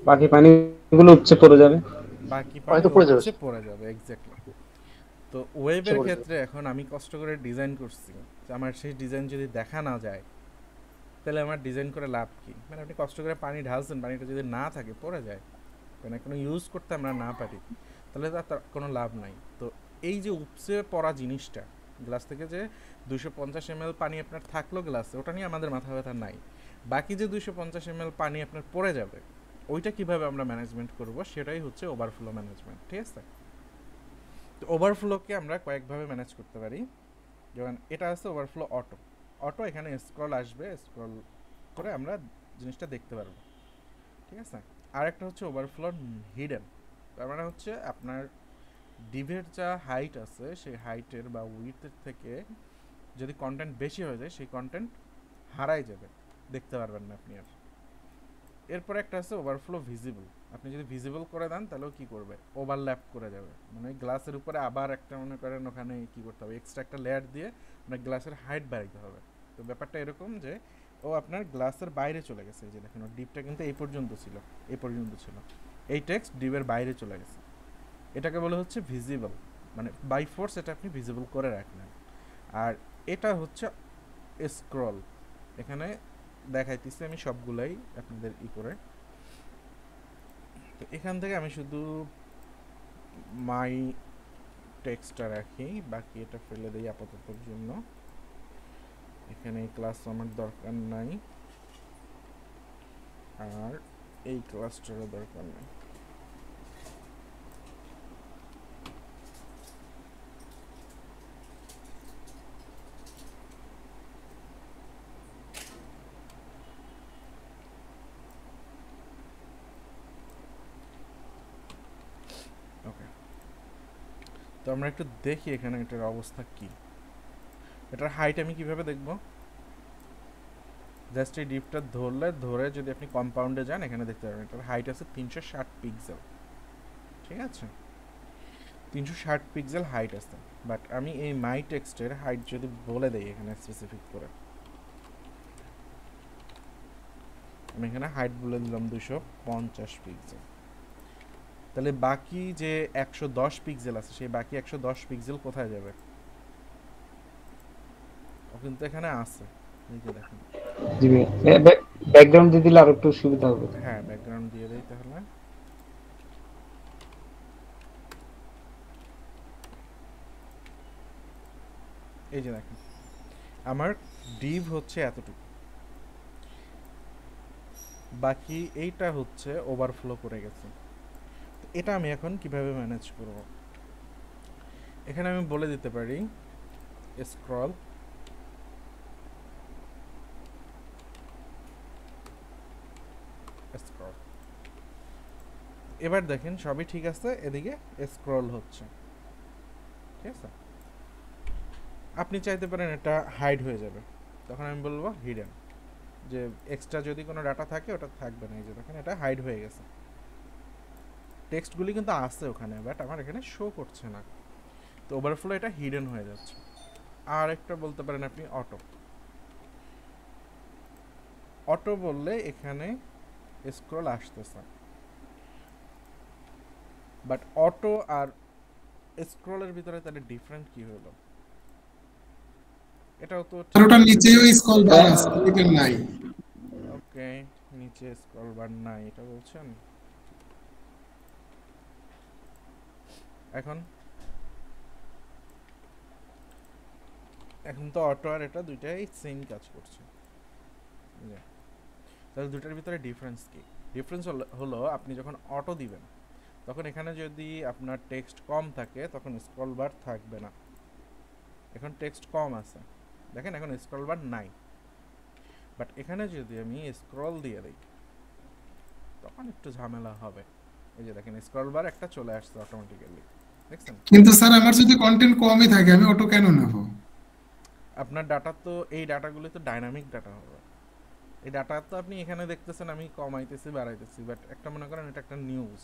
বাকি পানিগুলো উপচে পড়ে যাবে বাকি হয়তো পানি পড়ে যাবে। উপচে পড়ে যাবে এক্স্যাক্টলি তো ওয়েবের ক্ষেত্রে এখন আমি কষ্ট করে ডিজাইন করছি যে আমার সেই ডিজাইন যদি দেখা না যায় তাহলে আমার ডিজাইন করে লাভ কি মানে আপনি কষ্ট করে পানি ঢালছেন পানিটা যদি না থাকে পড়ে যায় মানে কোনো ইউজ করতে আমরা না পারি তাহলে তার কোনো লাভ নাই তো এই যে উপচে পড়া জিনিসটা গ্লাস থেকে যে 250 ml পানি আপনার থাকলো গ্লাসে ওটা নিয়ে আমাদের মাথা ব্যথা নাই বাকি যে 250 ml পানি আপনার পড়ে যাবে ওইটা কিভাবে আমরা ম্যানেজমেন্ট করব সেটাই হচ্ছে ওভারফ্লো ম্যানেজমেন্ট ঠিক আছে তো ওভারফ্লোকে আমরা কয়েকভাবে ম্যানেজ করতে পারি যেমন এটা আছে ওভারফ্লো অটো এখানে স্ক্রল আসবে স্ক্রল করে আমরা জিনিসটা দেখতে পারবো ঠিক আছে আর একটা হচ্ছে ওভারফ্লো হিডেন তার মানে হচ্ছে আপনার ডিভের যা হাইট আছে সেই হাইটের বা উইডথের থেকে যদি কন্টেন্ট বেশি হয়ে যায় সেই কন্টেন্ট হারাই যাবে দেখতে পারবেন না আপনি আর এরপর একটা আছে ওভারফ্লো ভিজিবল আপনি যদি ভিজিবল করে দেন তাহলেও কি করবে ওভারল্যাপ করে যাবে মানে গ্লাসের উপরে আবার একটা মনে করেন ওখানে কি করতে হবে এক্সট্রা একটা লেয়ার দিয়ে মানে গ্লাসের হাইট বাড়াইতে হবে তো ব্যাপারটা এরকম যে ও আপনার গ্লাসের বাইরে চলে গেছে এই যে দেখেন ডিপটা কিন্তু এই পর্যন্ত ছিল এই টেক্সট ডিপের বাইরে চলে গেছে এটাকে বলে হচ্ছে ভিজিবল মানে বাই ফোর্স এটা আপনি ভিজিবল করে রাখলেন আর এটা হচ্ছে স্ক্রল এখানে দেখাইতেছি আমি সবগুলাই আপনাদের করে তো এখান থেকে আমি শুধু মাই টেক্সটটা রাখি বাকি এটা ফেলে দেই আপাততর জন্য এখানে এই ক্লাস আমার দরকার নাই আর এই ক্লাসটারও দরকার নাই ওকে তো আমরা একটু দেখি এখানে এটার অবস্থা কি এটার হাইট আমি কিভাবে দেখব জাস্ট এই ডিপটা ধরে যদি আপনি কম্পাউন্ডে যান এখানে দেখতে পারবেন এটার হাইট আছে 360 পিক্সেল ঠিক আছে 360 পিক্সেল হাইট আছে বাট আমি এই মাই টেক্সটের হাইট যদি বলে দেই এখানে স্পেসিফিক করে আমি এখানে হাইট বলে দিলাম 250 পিক্সেল তাহলে বাকি যে 110 পিক্সেল আছে সেই বাকি 110 পিক্সেল কোথায় যাবে ও কিন্তু এখানে আছে এই যে দেখেন জি ব্যাকগ্রাউন্ড দিয়ে দিলে আরো একটু সুবিধা হবে হ্যাঁ ব্যাকগ্রাউন্ড দিয়ে দেই তাহলে এই যে দেখেন আমার ডিভ হচ্ছে এতটুকু, বাকি এইটা হচ্ছে ওভারফ্লো করে গেছে। এটা আমি এখন কিভাবে ম্যানেজ করব? এখানে আমি বলে দিতে পারি স্ক্রল স্ক্রল। এবার দেখেন সবই ঠিক আছে, এদিকে স্ক্রল হচ্ছে, ঠিক আছে। আপনি চাইতে পারেন এটা হাইড হয়ে যাবে, তখন আমি বলবো হিডেন, যে এক্সট্রা যদি কোনো ডাটা থাকে ওটা থাকবে না। এই যে দেখেন এটা হাইড হয়ে গেছে, টেক্সটগুলি কিন্তু আছে ওখানে, বাট আমার এখানে শো করছে না, তো ওভারফ্লো এটা হিডেন হয়ে যাচ্ছে। আর একটা বলতে পারেন আপনি অটো। অটো বললে এখানে স্ক্রল আসতেছে, বাট অটো আর স্ক্রলের ভিতরে তাহলে ডিফারেন্ট কি হলো? এটাও তো আর ওটা নিচেও স্ক্রল বার আছে, এটা নাই। ওকে, নিচে স্ক্রল বার নাই এটা বলছেন। এখন তো অটো আর এটা দুইটাই সেম কাজ করছে। তাহলে দুটার ভিতরে ডিফারেন্স কি? ডিফারেন্স হলো আপনি যখন অটো দিবেন তখন এখানে যদি আপনার টেক্সট কম থাকে তখন স্ক্রল বার থাকবে না। এখন টেক্সট কম আছে, দেখেন এখন স্ক্রল বার নাই, বাট এখানে যদি আমি স্ক্রল দিয়ে দিই তখন একটু ঝামেলা হবে। এই যে দেখেন স্ক্রল বার একটা চলে আসছে অটোমেটিক্যালি, দেখছেন? কিন্তু স্যার আমার যদি কন্টেন্ট কমই থাকে আমি অটো কেন নেব? আপনার ডাটা তো, এই ডাটাগুলো তো ডাইনামিক ডাটা হবে। এই ডাটা তো আপনি এখানে দেখতেছেন আমি কমাইতেছি বাড়াইতেছি, বাট একটা মনে করেন এটা একটা নিউজ,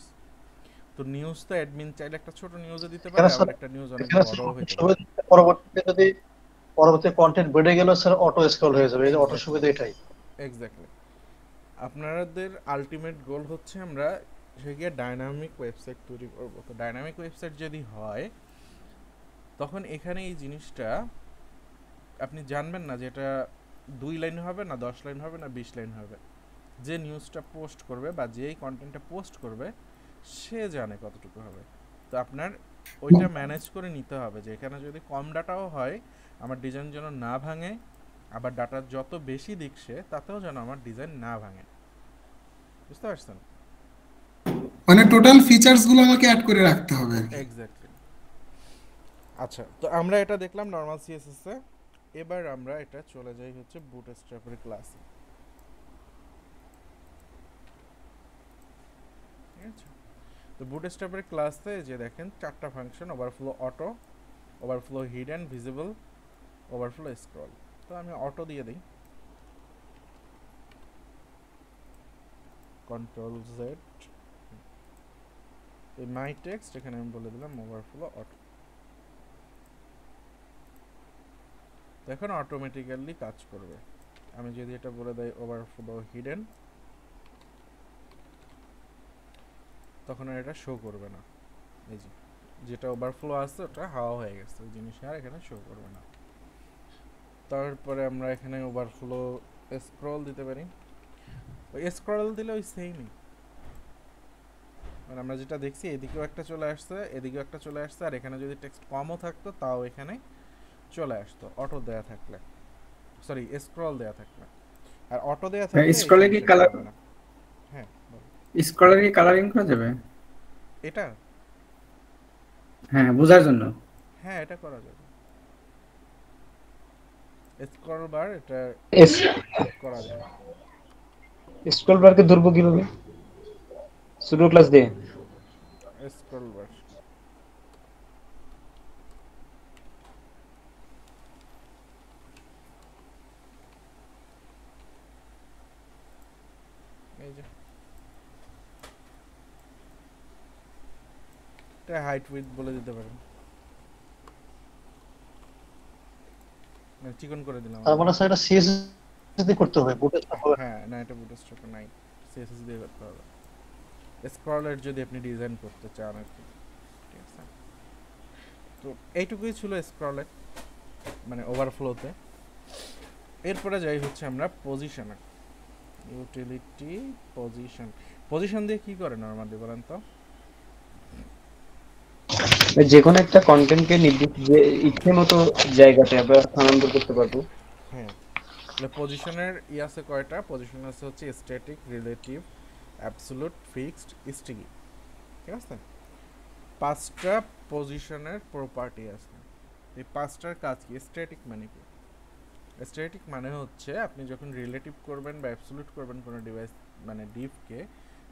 তো নিউজ তো অ্যাডমিন চাইলে একটা ছোট নিউজও দিতে পারে, আবার একটা নিউজ অনেক বড়ও হতে পারে। পরবর্তীতে যদি পরবর্তী কন্টেন্ট বেড়ে গেল স্যার অটো স্ক্রল হয়ে যাবে, এই অটো সুবিধা এটাই। এক্স্যাক্টলি। আপনাদের আলটিমেট গোল হচ্ছে আমরা সেগিয়ে ডাইনামিক ওয়েবসাইট তৈরি করব। তো ডাইনামিক ওয়েবসাইট যদি হয় তখন এখানে এই জিনিসটা আপনি জানবেন না যে এটা 2 লাইন হবে না 10 লাইন হবে না 20 লাইন হবে। যে নিউজটা পোস্ট করবে বা যেই কন্টেন্টটা পোস্ট করবে সে জানে কতটুকু হবে। তো আপনার ওইটা ম্যানেজ করে নিতে হবে যে এখানে যদি কম ডাটাও হয় আমার ডিজাইন যেন না ভাঙে, আবার ডাটা যত বেশি দিচ্ছে তাতেও যেন আমার ডিজাইন না ভাঙে। বুঝতে পারছেন? মানে টোটাল ফিচারস গুলো আমাকে অ্যাড করে রাখতে হবে আর কি। এক্স্যাক্টলি। আচ্ছা, তো আমরা এটা দেখলাম নরমাল সিএসএস এ। এবার আমরা এটা চলে যাই হচ্ছে বুটস্ট্র্যাপের ক্লাসে। ঠিক আছে, তো বুটস্ট্র্যাপের ক্লাসে যে দেখেন 4টা function: overflow auto, overflow hidden, visible, overflow scroll. তো আমি অটো দিয়ে দিই, কন্ট্রোল জেড, এই মাই টেক্সট এখানে আমি বলে দিলাম ওভারফ্লো অটো। এখন অটোমেটিক্যালি কাজ করবে। আমি যদি এটা বলে দেই ওভারফ্লো হিডেন, তখন আর এটা শো করবে না। এই যে যেটা ওভারফ্লো আছে ওটা হাওয়া হয়ে গেছে, ওই জিনিস আর এখানে শো করবে না। তারপরে আমরা এখানে ওভারফ্লো স্ক্রল দিতে পারি। ওই স্ক্রল দিলে ওই সেমই, মানে আমরা যেটা দেখছি এদিকেও একটা চলে আসছে, এদিকেও একটা চলে আসছে, আর এখানে যদি টেক্সট কমও থাকতো তাও এখানে চলে আসতো অটো দেয়া থাকলে, সরি স্ক্রল দেয়া থাকলে। আর অটো দেয়া থাকলে স্ক্রলে কি কালার, হ্যাঁ স্ক্রলে কি কালারিং করা যাবে? এটা হ্যাঁ, বোঝার জন্য। হ্যাঁ এটা করা যাবে, স্ক্রল বার এটা করা যায়। স্ক্রল বারকে ধরবো কিভাবে? সুডো ক্লাস দিয়ে স্ক্রল বার এই যে এটা হাইট উইডথ বলে দিতে পারেন, চিকন করে দিলাম। তার মানে স্যার এটা সিএসএস দিয়ে করতে হবে, বুটস্ট্র্যাপ হবে? হ্যাঁ না, এটা বুটস্ট্র্যাপ নাই, সিএসএস দিয়ে করতে হবে। স্ক্রলের যদি আপনি ডিজাইন করতে চান আর কি, ঠিক আছে। তো এইটুকুই ছিল স্ক্রলের, মানে ওভারফ্লোতে। এরপরে যাই হচ্ছে আমরা পজিশনে, ইউটিলিটি পজিশন। পজিশন দিয়ে কি করে নরমালি বলেন তো? যে কোনো একটা কন্টেন্টকে নির্দিষ্ট যে ইচ্ছে মতো জায়গাতে আমরা স্থানান্তর করতে পারবো। হ্যাঁ, তাহলে পজিশনের আছে কয়টা? পজিশন আছে হচ্ছে static, relative, absolute, fixed, sticky. ঠিক আছে, 5টা পজিশনের প্রপার্টি আছে। এই 5টার কাজ কি? স্ট্যাটিক মানে কি? স্ট্যাটিক মানে হচ্ছে আপনি যখন রিলেটিভ করবেন বা অ্যাবসোলুট করবেন কোনো ডিভাইস মানে ডিভকে,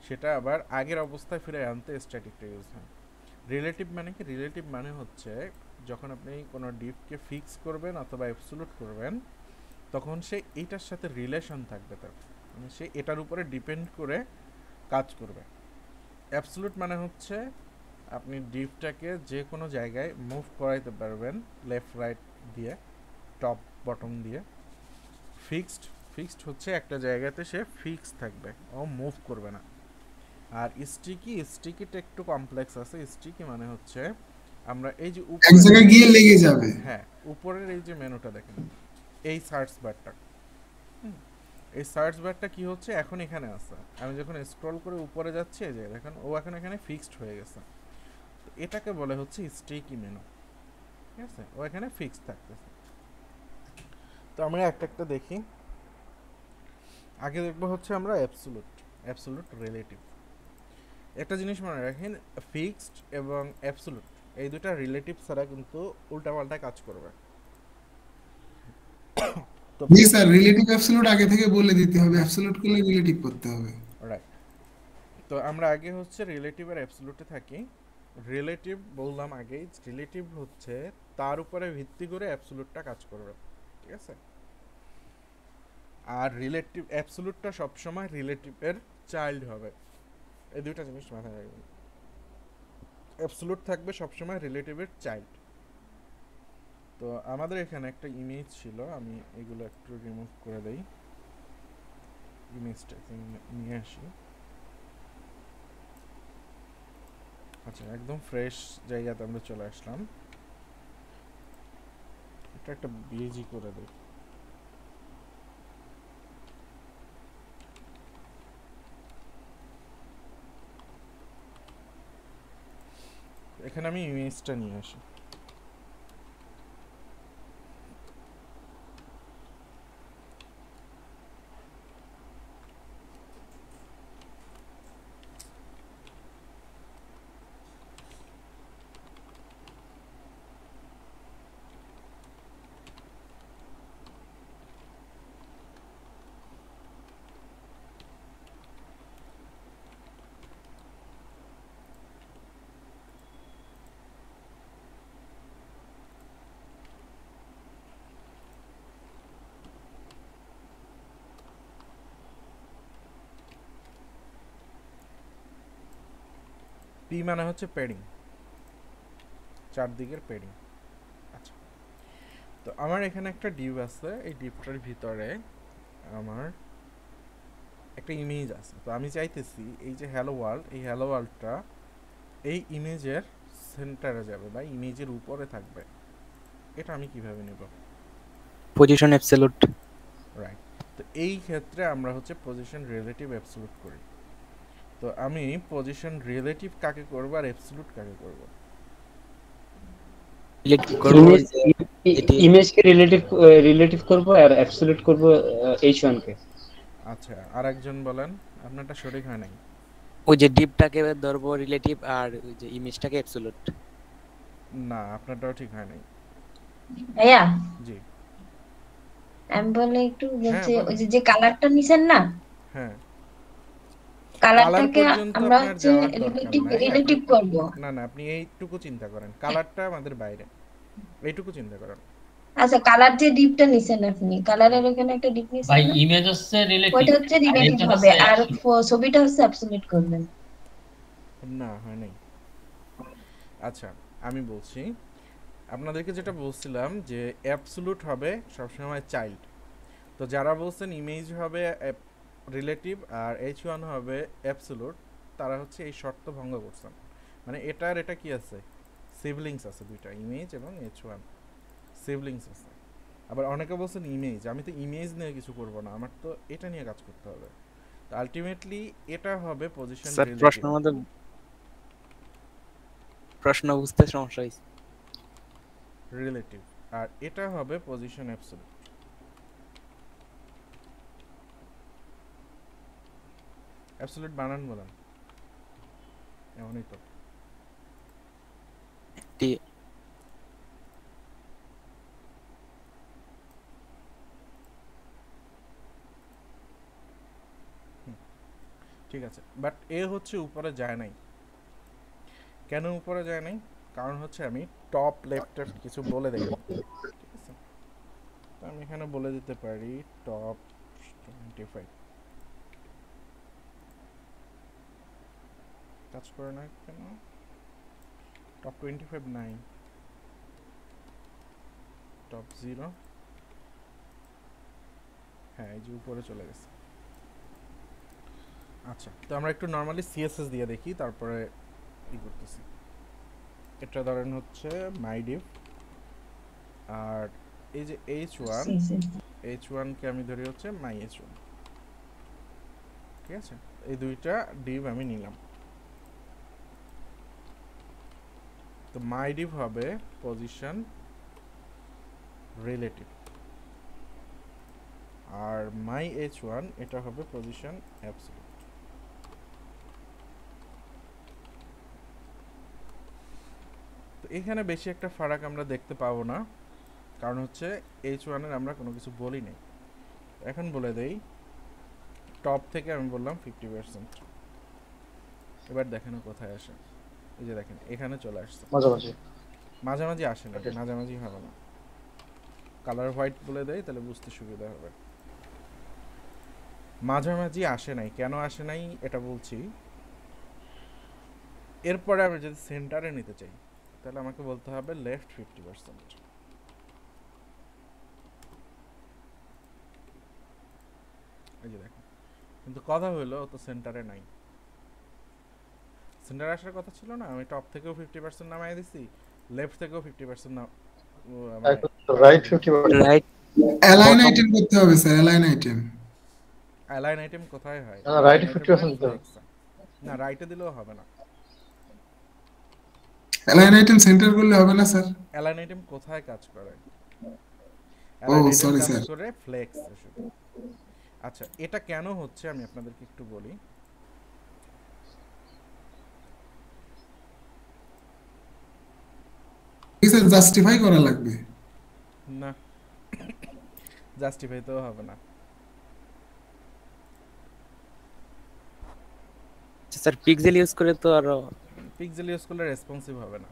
সেটা আবার আগের অবস্থায় ফিরে আনতে স্ট্যাটিকটা ইউজ হয়। রিলেটিভ মানে কি? রিলেটিভ মানে হচ্ছে যখন আপনি কোনো ডিভকে ফিক্স করবেন অথবা অ্যাবসোলুট করবেন, তখন সে এইটার সাথে রিলেশন থাকবে, তার মানে সে এটার উপরে ডিপেন্ড করে কাজ করবে। অ্যাবসোলুট মানে হচ্ছে আপনি ডিভটাকে যে কোনো জায়গায় মুভ করাইতে পারবেন, লেফট রাইট দিয়ে, টপ বটম দিয়ে। ফিক্সড হচ্ছে একটা জায়গাতে সে ফিক্স থাকবে, ও মুভ করবে না। আর স্টিকিটা একটু কমপ্লেক্স আছে। স্টিকি মানে হচ্ছে আমরা এই যে এক জায়গায় গিয়ে লেগে যাবে। হ্যাঁ, উপরের এই যে মেনুটা দেখেন, এই সার্চ বারটা, এই সার্চ বারটা কি হচ্ছে এখন এখানে আছে। আমি যখন স্ক্রল করে উপরে যাচ্ছি, এই যে দেখেন ও এখন এখানে ফিক্সড হয়ে গেছে। তো এটাকে বলে হচ্ছে স্টিকি মেনু। ঠিক আছে, ও এখানে ফিক্সড থাকতেছে। তো আমরা একটা দেখি। আগে দেখবো হচ্ছে আমরা অ্যাবসোলুট রিলেটিভ। একটা জিনিস মনে রাখেন, ফিক্সড এবং অ্যাবসোলুট এই দুটা রিলেটিভ ছাড়া কিন্তু উল্টাপাল্টা কাজ করবে। তো জি স্যার, রিলেটিভ অ্যাবসলিউট আগে থেকে বলে দিতে হবে, অ্যাবসলিউট করলে রিলেটিভ করতে হবে। রাইট, তো আমরা আগে হচ্ছে রিলেটিভ আর অ্যাবসোলুটে থাকি। রিলেটিভ বললাম আগেই, রিলেটিভ হচ্ছে তার উপরে ভিত্তি করে অ্যাবসোলুটটা কাজ করবে। ঠিক আছে, আর রিলেটিভ অ্যাবসোলুটটা সবসময় রিলেটিভের চাইল্ড হবে। এই দুইটা জিনিস মাথায় রাখবেন, অ্যাবসোলুট থাকবে সবসময় রিলেটিভের চাইল্ড। তো আমাদের এখানে একটা ইমেজ ছিল, আমি এগুলো একটু রিমুভ করে দেই, ইমেজটা নিয়ে আসি। আচ্ছা, একদম ফ্রেশ জায়গাতে আমরা চলে আসলাম। এটা একটা বিজি করে দেই। এখানে আমি ইমেজটা নিয়ে আসি। পি মানে হচ্ছে প্যাডিং, চারদিকের প্যাডিং। আচ্ছা, তো আমার এখানে একটা ডিভ আছে, এই ডিভটার ভিতরে আমার একটা ইমেজ আছে। তো আমি চাইতেছি এই যে হ্যালো ওয়ার্ল্ড, এই হ্যালো ওয়ার্ল্ডটা এই ইমেজের সেন্টারে যাবে বা ইমেজের উপরে থাকবে। এটা আমি কিভাবে নেব? Position absolute. রাইট, তো এই ক্ষেত্রে আমরা হচ্ছে পজিশন রিলেটিভ অ্যাবসোলুট করি। তো আমি পজিশন রিলেটিভ কাকে করব আর অ্যাবসোলুট কাকে করব? ইমেজকে রিলেটিভ করব আর অ্যাবসলিউট করব h1 কে। আচ্ছা, আরেকজন বলেন, আপনারটা সঠিক হয় নাই। ওই যে ডিপটাকে ধরবো রিলেটিভ আর ওই যে ইমেজটাকে অ্যাবসলিউট। না, আপনারটাও ঠিক হয় নাই। ভাইয়া জি, আমি বলে একটু বলছি, বলেন। ওই যে কালারটা নিছেন না, হ্যাঁ, কালার কালারটাকে পর্যন্ত আমরা আপনার হচ্ছে যাওয়ার দরকার নাই। রিলেটিভ করব। না না, আপনি এইটুকু চিন্তা করেন, কালারটা আমাদের বাইরে, এইটুকু চিন্তা করেন। আচ্ছা, কালার যে ডিপটা নিছেন আপনি, কালারের ওখানে একটা ডিপ নিছেন ভাই না, ইমেজ হচ্ছে রিলেটিভ, ওইটা হচ্ছে রিলেটিভ হবে, আর ছবিটা হচ্ছে অ্যাবসলিউট করবেন। না, হয় নাই। আচ্ছা, আমি বলছি আপনাদেরকে, যেটা বলছিলাম যে অ্যাবসোলুট হবে সবসময় চাইল্ড। তো যারা বলছেন ইমেজ হবে রিলেটিভ আর h1 হবে অ্যাবসোলুট, তারা হচ্ছে এই শর্ত ভঙ্গ করছেন। মানে এটা আর এটা কি আছে? সিবলিংস আছে, দুইটা ইমেজ এবং h1 সিবলিংস আছে। আবার অনেকে বলছেন ইমেজ, আমি তো ইমেজ নিয়ে কিছু করব না, আমার তো এটা নিয়ে কাজ করতে হবে। তো আলটিমেটলি এটা হবে পজিশন রিলেটিভ। প্রশ্ন বুঝতে সমস্যা হয়েছে। রিলেটিভ, আর এটা হবে পজিশন অ্যাবসলিউট। অ্যাবসলিউট বানান বলেন, এমনই তো। টি ঠিক আছে, বাট এ হচ্ছে উপরে যায় নাই। কেন উপরে যায় নাই? কারণ হচ্ছে আমি টপ লেফটের কিছু বলে দেই, ঠিক আছে? তো আমি এখানে বলে দিতে পারি টপ 25 কাজ করে না কেন? টপ 25 নাই, টপ 0, হ্যাঁ এই যে উপরে চলে গেছে। আচ্ছা, তো আমরা একটু নর্মালি সিএসএস দিয়ে দেখি, তারপরে ই করতেছি। এটা ধরেন হচ্ছে মাইডিভ, আর এই যে h1 কে আমি ধরি হচ্ছে মাই h1, ঠিক আছে? এই দুইটা ডিভ আমি নিলাম। তো মাই ডিভ হবে পজিশন রিলেটিভ, আর মাই h1 এটা হবে পজিশন অ্যাবসলিউট। তো এখানে বেশি একটা ফারাক আমরা দেখতে পাবো না, কারণ হচ্ছে h1 এর আমরা কোনো কিছু বলি নাই। এখন বলে দেই টপ থেকে আমি বললাম 50%। এবার দেখেন কোথায় আসে, এই যে দেখেন এখানে চলে আসছে। মাঝামাঝি আসে না, মাঝামাঝি হবে না। কালার হোয়াইট বলে দেই, তাহলে বুঝতে সুবিধা হবে। মাঝামাঝি আসে নাই, কেন আসে নাই এটা বলছি। এরপরে আমি যদি সেন্টারে নিতে চাই, তাহলে আমাকে বলতে হবে লেফট 50%। এই যে দেখেন, কিন্তু কথা হলো তো সেন্টারে নাই। সেন্টারে আসার কথা ছিল না, আমি টপ থেকেও 50% নামাই দিছি, লেফট থেকেও 50% না, রাইট 50%। রাইট অ্যালাইন আইটেম করতে হবে sir, align item. Align item কোথায় হয়? রাইট 50% দিতে হবে। না, রাইটে দিলেও হবে না। অ্যালাইন আইটেম সেন্টার করলে হবে না স্যার? অ্যালাইন আইটেম কোথায় কাজ করে? ও অ্যালাইন আইটেম সরি কাজ স্যার। করে ফ্লেক্স এ শুধু। আচ্ছা, এটা কেন হচ্ছে আমি আপনাদেরকে একটু বলি। স্যার জাস্টিফাই করা লাগবে। না, জাস্টিফাই তো হবে না। স্যার পিক্সেল ইউজ করে তো আরো পিক্সেল ইউজ করলে রেসপন্সিভ হবে না,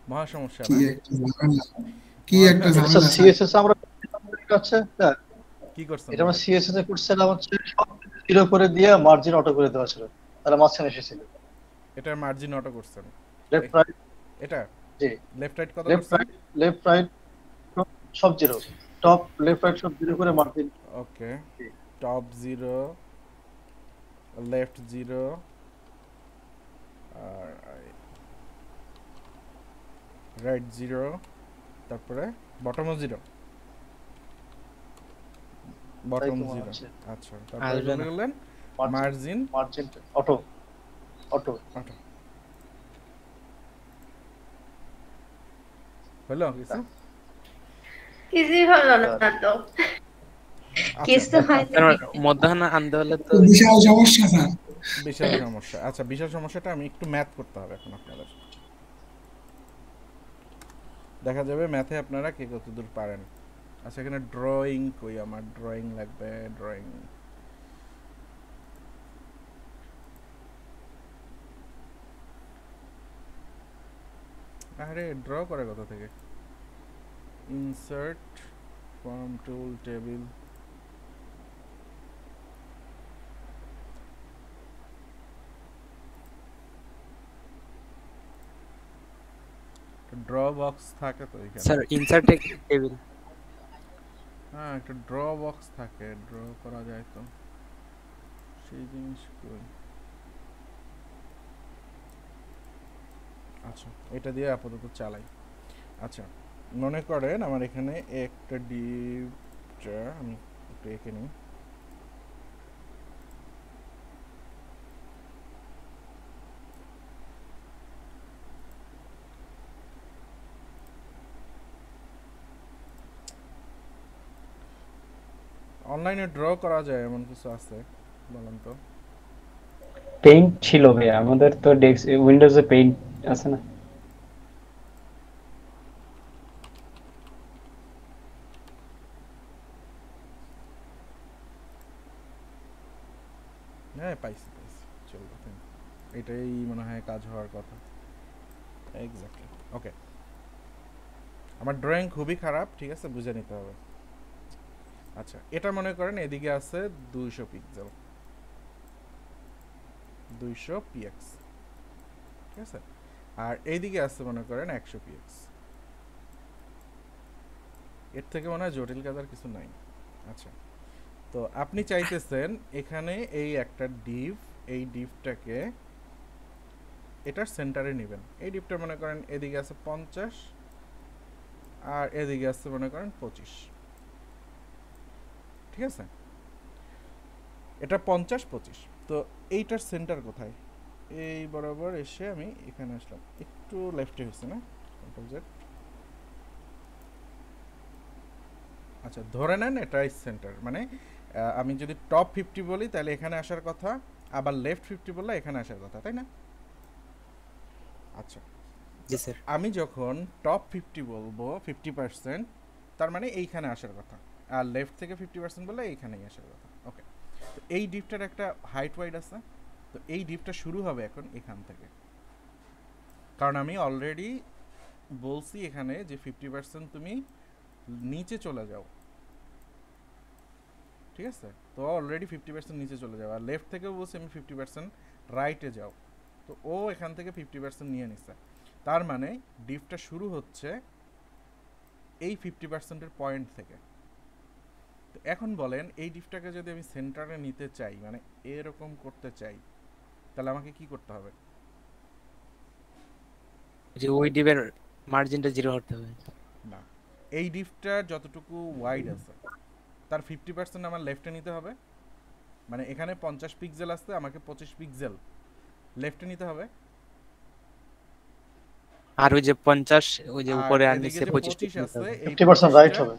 মহা সমস্যা কি না। একটা ঝামেলা, কি একটা আচ্ছা ঝামেলা স্যার। সিএসএস আমরা আছে কি করছেন? এটা আমরা সিএসএস এ করছিলাম হচ্ছে সব জিরো করে দিয়ে মার্জিন অটো করে দেওয়া ছিল, তাহলে মাঝখানে এসেছিল। এটার মার্জিন অটো করছেন লেফট রাইট, এটা জি লেফট রাইট কত লেফট করছেন? রাইট লেফট রাইট সব জিরো, টপ লেফট রাইট সব জিরো করে মার্জিন। ওকে, টপ 0, লেফট 0, আর রাইট 0, তারপরে বটমও 0, বটম 0। আচ্ছা, তারপরে আসবে না। বললেন margin margin auto auto auto হলো কিছু? কিছুই হলো না তো, কিছু হয়নি। আপনার মধ্যাহ্ন আনতে হলে তো বিশাল সমস্যা স্যার। বিশাল সমস্যা। আচ্ছা, বিশাল সমস্যাটা আমি একটু ম্যাথ করতে হবে এখন আপনাদের। দেখা যাবে ম্যাথে আপনারা কে কতদূর পারেন। আচ্ছা, এখানে ড্রয়িং কই? আমার ড্রয়িং লাগবে, ড্রয়িং। আরে ড্র করে কোথা থেকে? ইনসার্ট, ফর্ম টুল, টেবিল। ড্র বক্স থাকে তো এখানে। Sir insert table. হ্যাঁ, একটা ড্র বক্স থাকে, ড্র করা যায় তো, সেই জিনিস কই? আচ্ছা, এটা দিয়ে আপাতত চালাই। আচ্ছা, মনে করেন আমার এখানে একটা ডিপটা আমি একটু এঁকে নিই। অনলাইনে ড্র করা যায় এমন কিছু আছে বলেন তো? পেইন্ট ছিল ভাইয়া, আমাদের তো উইন্ডোজে পেইন্ট আছে না? হ্যাঁ পাইছি পাইছি, চলবে, এটাই মনে হয় কাজ হওয়ার কথা। এক্স্যাক্টলি, ওকে। আমার ড্রয়িং খুবই খারাপ, ঠিক আছে, বুঝে নিতে হবে। আচ্ছা, এটা মনে করেন এদিকে আছে 200 পিক্সেল, 200 পিএক্স, ঠিক আছে, আর এইদিকে আছে মনে করেন 100 পিএক্স। এর থেকে মনে হয় জটিল কাজ আর কিছু নাই। আচ্ছা, তো আপনি চাইতেছেন এখানে এই একটা ডিভ, এই ডিভটাকে এটার সেন্টারে নেবেন। এই ডিভটা মনে করেন এদিকে আছে 50 আর এদিকে আছে মনে করেন 25, ঠিক আছে, এটা 50-25। তো এইটার সেন্টার কোথায়? এই বরাবর এসে আমি এখানে আসলাম, একটু লেফটে হয়েছে না, কন্ট্রোল জেড। আচ্ছা, ধরে নেন এটাই সেন্টার, মানে আমি যদি টপ 50 বলি তাহলে এখানে আসার কথা, আবার লেফট 50 বললে এখানে আসার কথা, তাই না? আচ্ছা, জি স্যার। আমি যখন টপ 50 বলবো 50%, তার মানে এইখানে আসার কথা, আর লেফট থেকে 50% বললে এইখানেই আসার কথা। ওকে, তো এই ডিপটার একটা হাইট ওয়াইড আছে, তো এই ডিপটা শুরু হবে এখন এখান থেকে, কারণ আমি অলরেডি বলছি এখানে যে 50% তুমি নিচে চলে যাও, ঠিক আছে, তো অলরেডি 50% নিচে চলে যাও, আর লেফট থেকেও বলছি আমি 50% রাইটে যাও, তো ও এখান থেকে 50% নিয়ে নিচ্ছে। তার মানে ডিপটা শুরু হচ্ছে এই 50%-এর পয়েন্ট থেকে। তো এখন বলেন এই ডিপটাকে যদি আমি সেন্টারে নিতে চাই, মানে এরকম করতে চাই, তাহলে আমাকে কি করতে হবে? যে ওই ডিভের মার্জিনটা 0 করতে হবে। না, এই ডিপটার যতটুকু ওয়াইড আছে তার 50% আমার লেফটে নিতে হবে, মানে এখানে 50 পিক্সেল আসছে, আমাকে 25 পিক্সেল লেফটে নিতে হবে, আর ওই যে 50 ওই যে আর উপরে আর এদিকে নিচে যে 25 25 আছে এই 50% রাইট 25টা, হবে,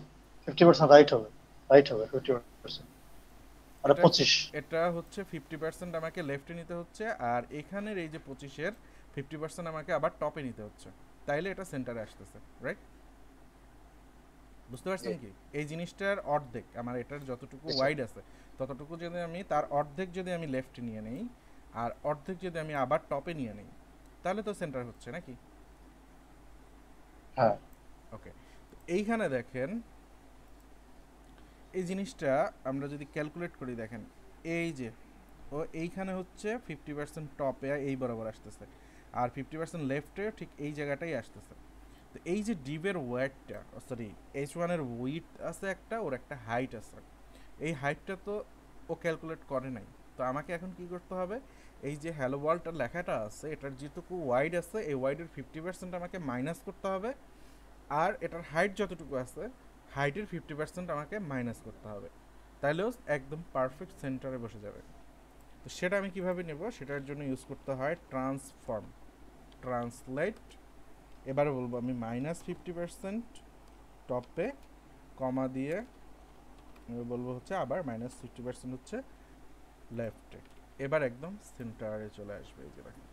50% রাইট হবে, রাইট হবে 50%, আর 25 এটা হচ্ছে 50% আমাকে লেফটে নিতে হচ্ছে, আর এখানের এই যে 25-এর 50% আমাকে আবার টপে নিতে হচ্ছে, তাইলে এটা সেন্টারে আসতেছে, রাইট? বুঝতে পারছেন কি? এই জিনিসটার অর্ধেক, আমার এটার যতটুকু ওয়াইড আছে ততটুকু যদি আমি, তার অর্ধেক যদি আমি লেফটে নিয়ে নেই আর অর্ধেক যদি আমি আবার টপে নিয়ে নেই, তাহলে তো সেন্টার হচ্ছে নাকি? হ্যাঁ। ওকে, এইখানে দেখেন এই জিনিসটা আমরা যদি ক্যালকুলেট করি, দেখেন এই যে ও এইখানে হচ্ছে 50% টপে এই বরাবর আসতেছে, আর 50% লেফটে ঠিক এই জায়গাটাই আসতেছে। তো এই যে ডিভের ওয়েটটা, সরি H1 এর উইথ আছে একটা, ওর একটা হাইট আছে, এই হাইটটা তো ও ক্যালকুলেট করে নাই। তো আমাকে এখন কি করতে হবে, এই যে হ্যালো ওয়ার্ল্ডটার লেখাটা আছে এটার যেটুকু ওয়াইড আছে এই ওয়াইডের 50% আমাকে মাইনাস করতে হবে, আর এটার হাইট যতটুকু আছে হাইটের 50% আমাকে মাইনাস করতে হবে, তাইলেও একদম পারফেক্ট সেন্টারে বসে যাবে। তো সেটা আমি কিভাবে নেব, সেটার জন্য ইউজ করতে হয় ট্রান্সফর্ম, ট্রান্সলেট। এবারে বলবো আমি -50% টপে, কমা দিয়ে বলবো হচ্ছে আবার -50% হচ্ছে লেফটে, এবার একদম সেন্টারে চলে আসবে। এই যে দেখেন,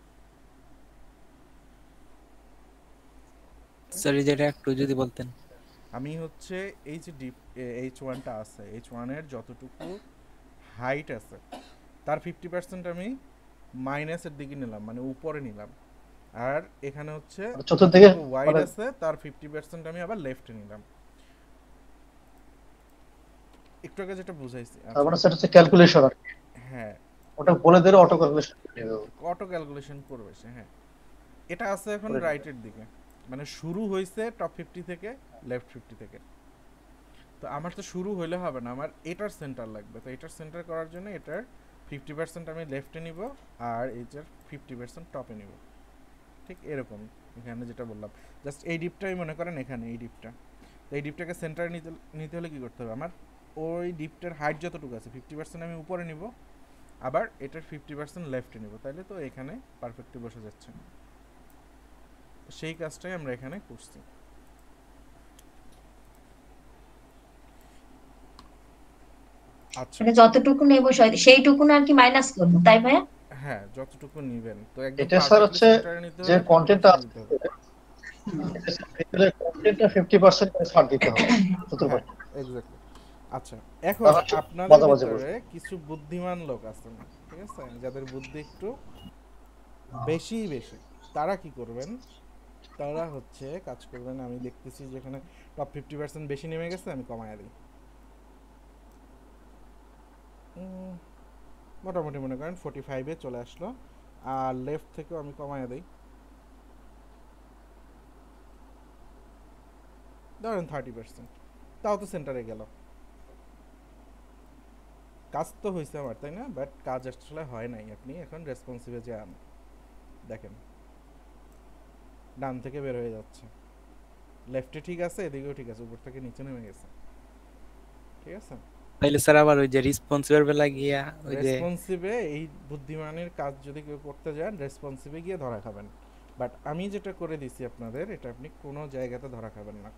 স্যার যেটা একটু যদি বলতেন। আমি হচ্ছে এই যে H1টা আছে, H1 এর যতটুকু হাইট আছে তার 50% আমি মাইনাসের দিকে নিলাম, মানে উপরে নিলাম, আর এখানে হচ্ছে চতুর্দিকে ওয়াইড আছে তার 50% আমি আবার লেফটে নিলাম। একটু আগে যেটা বুঝাইছি, তার মানে সেটা হচ্ছে ক্যালকুলেশন, হ্যাঁ ওটা বলে দিলে অটো ক্যালকুলেশন করে দেবে, অটো ক্যালকুলেশন করবে সে। হ্যাঁ, এটা আছে এখন রাইটের দিকে, মানে শুরু হয়েছে টপ 50 থেকে, লেফট 50 থেকে। তো আমার তো শুরু হইলে হবে না, আমার এটার সেন্টার লাগবে, তো এটার সেন্টার করার জন্য এটার 50% আমি লেফটে নিব আর এটার 50% টপে নিব, ঠিক এরকম। এখানে যেটা বললাম জাস্ট এই ডিপটাই মনে করেন এখানে এই ডিপটা, তো এই ডিপটাকে সেন্টারে নিতে হলে কী করতে হবে, আমার ওই ডিপটার হাইট যতটুকু আছে 50% আমি উপরে নিব, আবার এটার 50% লেফটে নিব, তাইলে তো এখানে পারফেক্টলি বসে যাচ্ছে। সেই কাজটাই আমরা এখানে করছি। আচ্ছা মানে যতটুকু নেব সেইটুকু আর কি মাইনাস করবো, তাই ভাইয়া? হ্যাঁ, যতটুকু নিবেন তো একদম এটা স্যার পারফেক্টলি হচ্ছে সেন্টারে নিতে যে হলে কন্টেন্টটা 50% আছে দিতে হবে। ভিতরে কন্টেন্টটা 50% করে ছাড় দিতে হবে, হ্যাঁ 70%। এক্স্যাক্টলি। আচ্ছা, এখন তারা হচ্ছে আপনাদের মাঝামাঝি ভিতরে বসবে। কিছু বুদ্ধিমান লোক আছেন, ঠিক আছে, যাদের বুদ্ধি একটু বেশি বেশি, তারা কি করবেন, তারা হচ্ছে কাজ করবেন, আমি দেখতেছি যেখানে টপ 50% বেশি নেমে গেছে, আমি কমায়া দিই। মোটামুটি মনে করেন 45-এ চলে আসলো, আর লেফট থেকেও আমি কমায়া দিই, ধরেন 30%, তাও তো সেন্টারে গেল। কাজ তো হয়েছে আমার, তাই না? বাট কাজ আসলে হয় নাই। আপনি এখন রেসপন্সিভে যান, দেখেন ডান থেকে বের হয়ে যাচ্ছে, লেফটে ঠিক আছে, এদিকেও ঠিক আছে, উপর থেকে নিচে নেমে গেছে, ঠিক আছে। তাইলে স্যার আবার ওই যে রেসপন্সিবল বেলা গিয়া ওই যে রেসপন্সিভে এই বুদ্ধিমানের কাজ যদি কেউ করতে যান, রেসপন্সিভে গিয়ে ধরা খাবেন। বাট আমি যেটা করে দিছি আপনাদের, এটা আপনি কোনো জায়গাতে ধরা খাবেন না,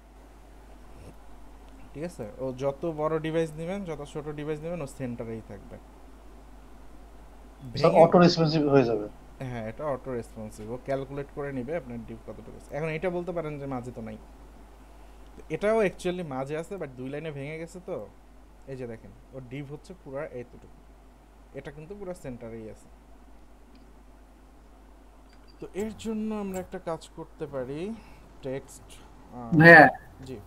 ঠিক আছে। ও যত বড় ডিভাইস নেবেন, যত ছোট ডিভাইস নেবেন, ও সেন্টারেই থাকবে। স্যার ভেঙে অটো রেসপন্সিভ হয়ে যাবে। হ্যাঁ, এটা অটো রেসপন্সিভ, ও ক্যালকুলেট করে নেবে আপনার ডিপ কতটুকু আছে। এখন এটা বলতে পারেন যে মাঝে তো নাই, তো এটাও অ্যাকচুয়ালি মাঝে আছে, বাট 2 লাইনে ভেঙে গেছে। তো এই যে দেখেন, ওর ডিপ হচ্ছে পুরো এইটুকু, এটা কিন্তু পুরো সেন্টারেই আছে। তো এর জন্য আমরা একটা কাজ করতে পারি, টেক্সট। ভাইয়া জি,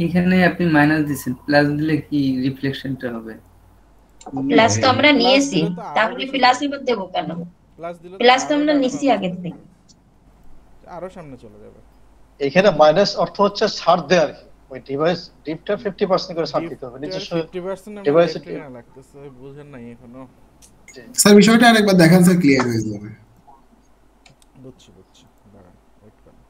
এখানে আপনি মাইনাস দিচ্ছেন, প্লাস দিলে কি রিফ্লেকশনটা হবে? প্লাস তো আমরা প্লাস নিয়েছি, দিলে তো আরো তাহলে বেশি প্লাস যাবে, এবার দেবো কেন? প্লাস দিলে তো প্লাস তো আরো আমরা ডানে নিছি বামে আগে চলে থেকে। যাবে, আরো সামনে চলে যাবে। এখানে মাইনাস অর্থ হচ্ছে ছাড় দেয় আর কি, ওই ডিভাইস ডিপটা 50% করে ছাড় দিতে হবে ডিপটার নিজস্ব 50% আমার ডিভাইসে। লেফটে নেওয়া লাগতেছে, বুঝেন নাই এখনো। স্যার বিষয়টা আরেকবার দেখান স্যার, ক্লিয়ার হয়ে যাবে। বুঝছি বুঝছি, দাঁড়ান ওয়েট করেন।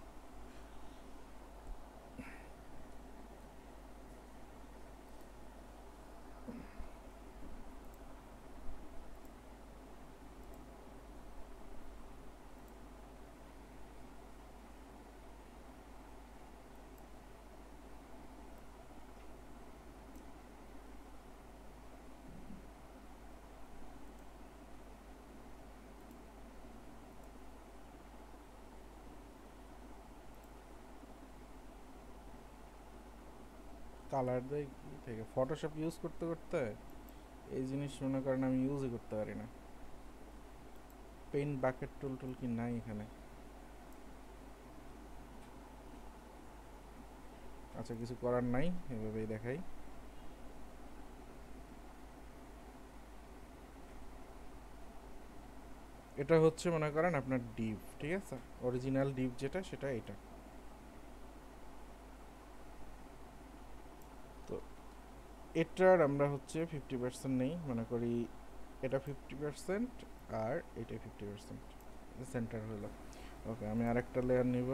কালার দেয় কি থেকে, ফটোশপ ইউজ করতে করতে এই জিনিস মনে করেন আমি ইউজই করতে পারি না। পেইন্ট বাকেট টুল টুল কি নাই এখানে? আচ্ছা, কিছু করার নাই, এভাবেই দেখাই। এটা হচ্ছে মনে করেন আপনার ডিপ, ঠিক আছে, অরিজিনাল ডিপ যেটা, সেটা এটা। তো এটার আমরা হচ্ছে 50% নেই, মনে করি এটা 50% আর এটা 50%, সেন্টার হলো। ওকে, আমি আরেকটা লেয়ার নিব।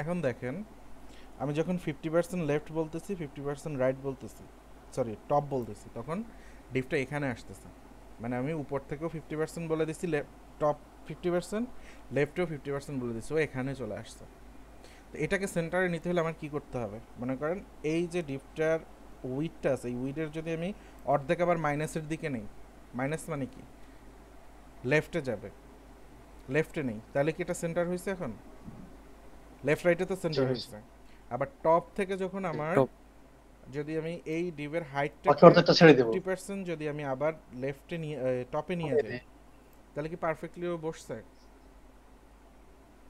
এখন দেখেন, আমি যখন 50% লেফট বলতেছি, 50% রাইট বলতেছি, সরি টপ বলতেছি, তখন ডিপটা এখানে আসতেছে। মানে আমি উপর থেকেও 50% বলে দিচ্ছি, টপ 50%, লেফটেও 50% বলে দিচ্ছি, ও এখানে চলে আসছে। তো এটাকে সেন্টারে নিতে হলে আমার কি করতে হবে, মনে করেন এই যে ডিপটার উইডটা আছে, এই উইডের যদি আমি অর্ধেক আবার মাইনাসের দিকে নেই, মাইনাস মানে কি লেফটে যাবে, লেফটে নেই, তাহলে কি এটা সেন্টার হয়েছে? এখন লেফট রাইটে তো সেন্টার হয়েছে। আবার টপ থেকে যখন আমার, যদি আমি এই ডিপের হাইটটাকে 50% যদি আমি আবার লেফটে নিয়ে টপে নিয়ে যাই, তাহলে কি পারফেক্টলি ও বসছে?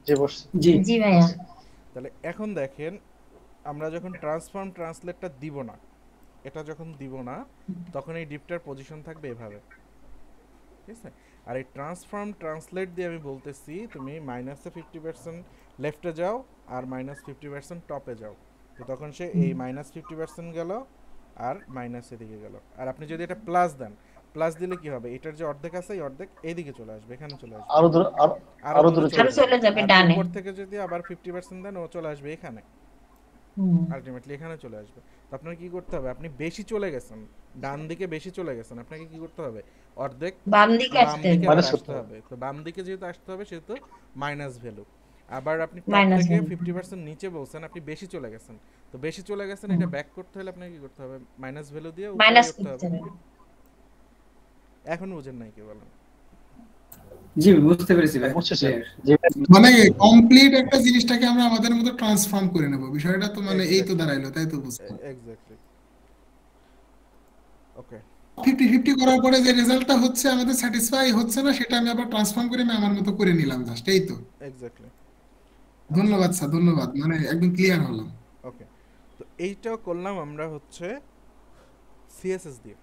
জি বসছে। জি ভাইয়া। তাহলে এখন দেখেন, আমরা যখন ট্রান্সফর্ম ট্রান্সলেটটা দিব না, এটা যখন দিব না, তখন এই ডিপটার পজিশন থাকবে এভাবে, ঠিক আছে। আর এই ট্রান্সফর্ম ট্রান্সলেট দিয়ে আমি বলতেছি তুমি মাইনাসে 50% লেফটে যাও আর -50% টপে যাও, তো তখন সে এই -50% গেল আর মাইনাস এদিকে গেল। আর আপনি যদি এটা প্লাস দেন, প্লাস দিলে কি হবে, এটার যে অর্ধেক আছে এই অর্ধেক এইদিকে চলে আসবে, এখানে চলে আসবে, আরো দূরে আরো দূরে আরো চলে যাবে আর ডানে। উপর থেকে যদি আবার 50% দেন ও চলে আসবে এখানে, হুম। আলটিমেটলি এখানে চলে আসবে। তো আপনার কি করতে হবে, আপনি বেশি চলে গেছেন, ডান দিকে বেশি চলে গেছেন, আপনাকে কি করতে হবে, অর্ধেক বাম দিকে বাম আসতে দিকে হবে। আবার মাইনাস আসতে হবে। তো বাম দিকে যেহেতু আসতে হবে সেহেতু মাইনাস ভ্যালু। আবার আপনি টপ Minus থেকে value। 50% নিচে বলছেন, আপনি বেশি চলে গেছেন, তো বেশি চলে গেছেন, এটা ব্যাক করতে হলে আপনাকে কি করতে হবে, মাইনাস ভ্যালু দিয়ে উপরে মাইনাস উঠতে হবে। করতে হবে। এখন বুঝেন নাই কি বলেন? জি বুঝতে পেরেছি ভাই। বুঝছি স্যার। Clear। মানে কমপ্লিট একটা জিনিসটাকে আমরা আমাদের মতো ট্রান্সফর্ম করে নেব, বিষয়টা তো মানে এই তো দাঁড়াইলো, তাই তো বুঝলাম। এক্স্যাক্টলি। ওকে, 50-50 করার পরে যে রেজাল্টটা হচ্ছে আমাদের স্যাটিসফাই হচ্ছে না, সেটা আমি আবার ট্রান্সফর্ম করে আমি আমার মতো করে নিলাম জাস্ট, এই তো। এক্স্যাক্টলি। ধন্যবাদ স্যার, ধন্যবাদ, মানে একদম ক্লিয়ার হলাম। ওকে, তো এইটাও করলাম আমরা হচ্ছে সিএসএস দিয়ে,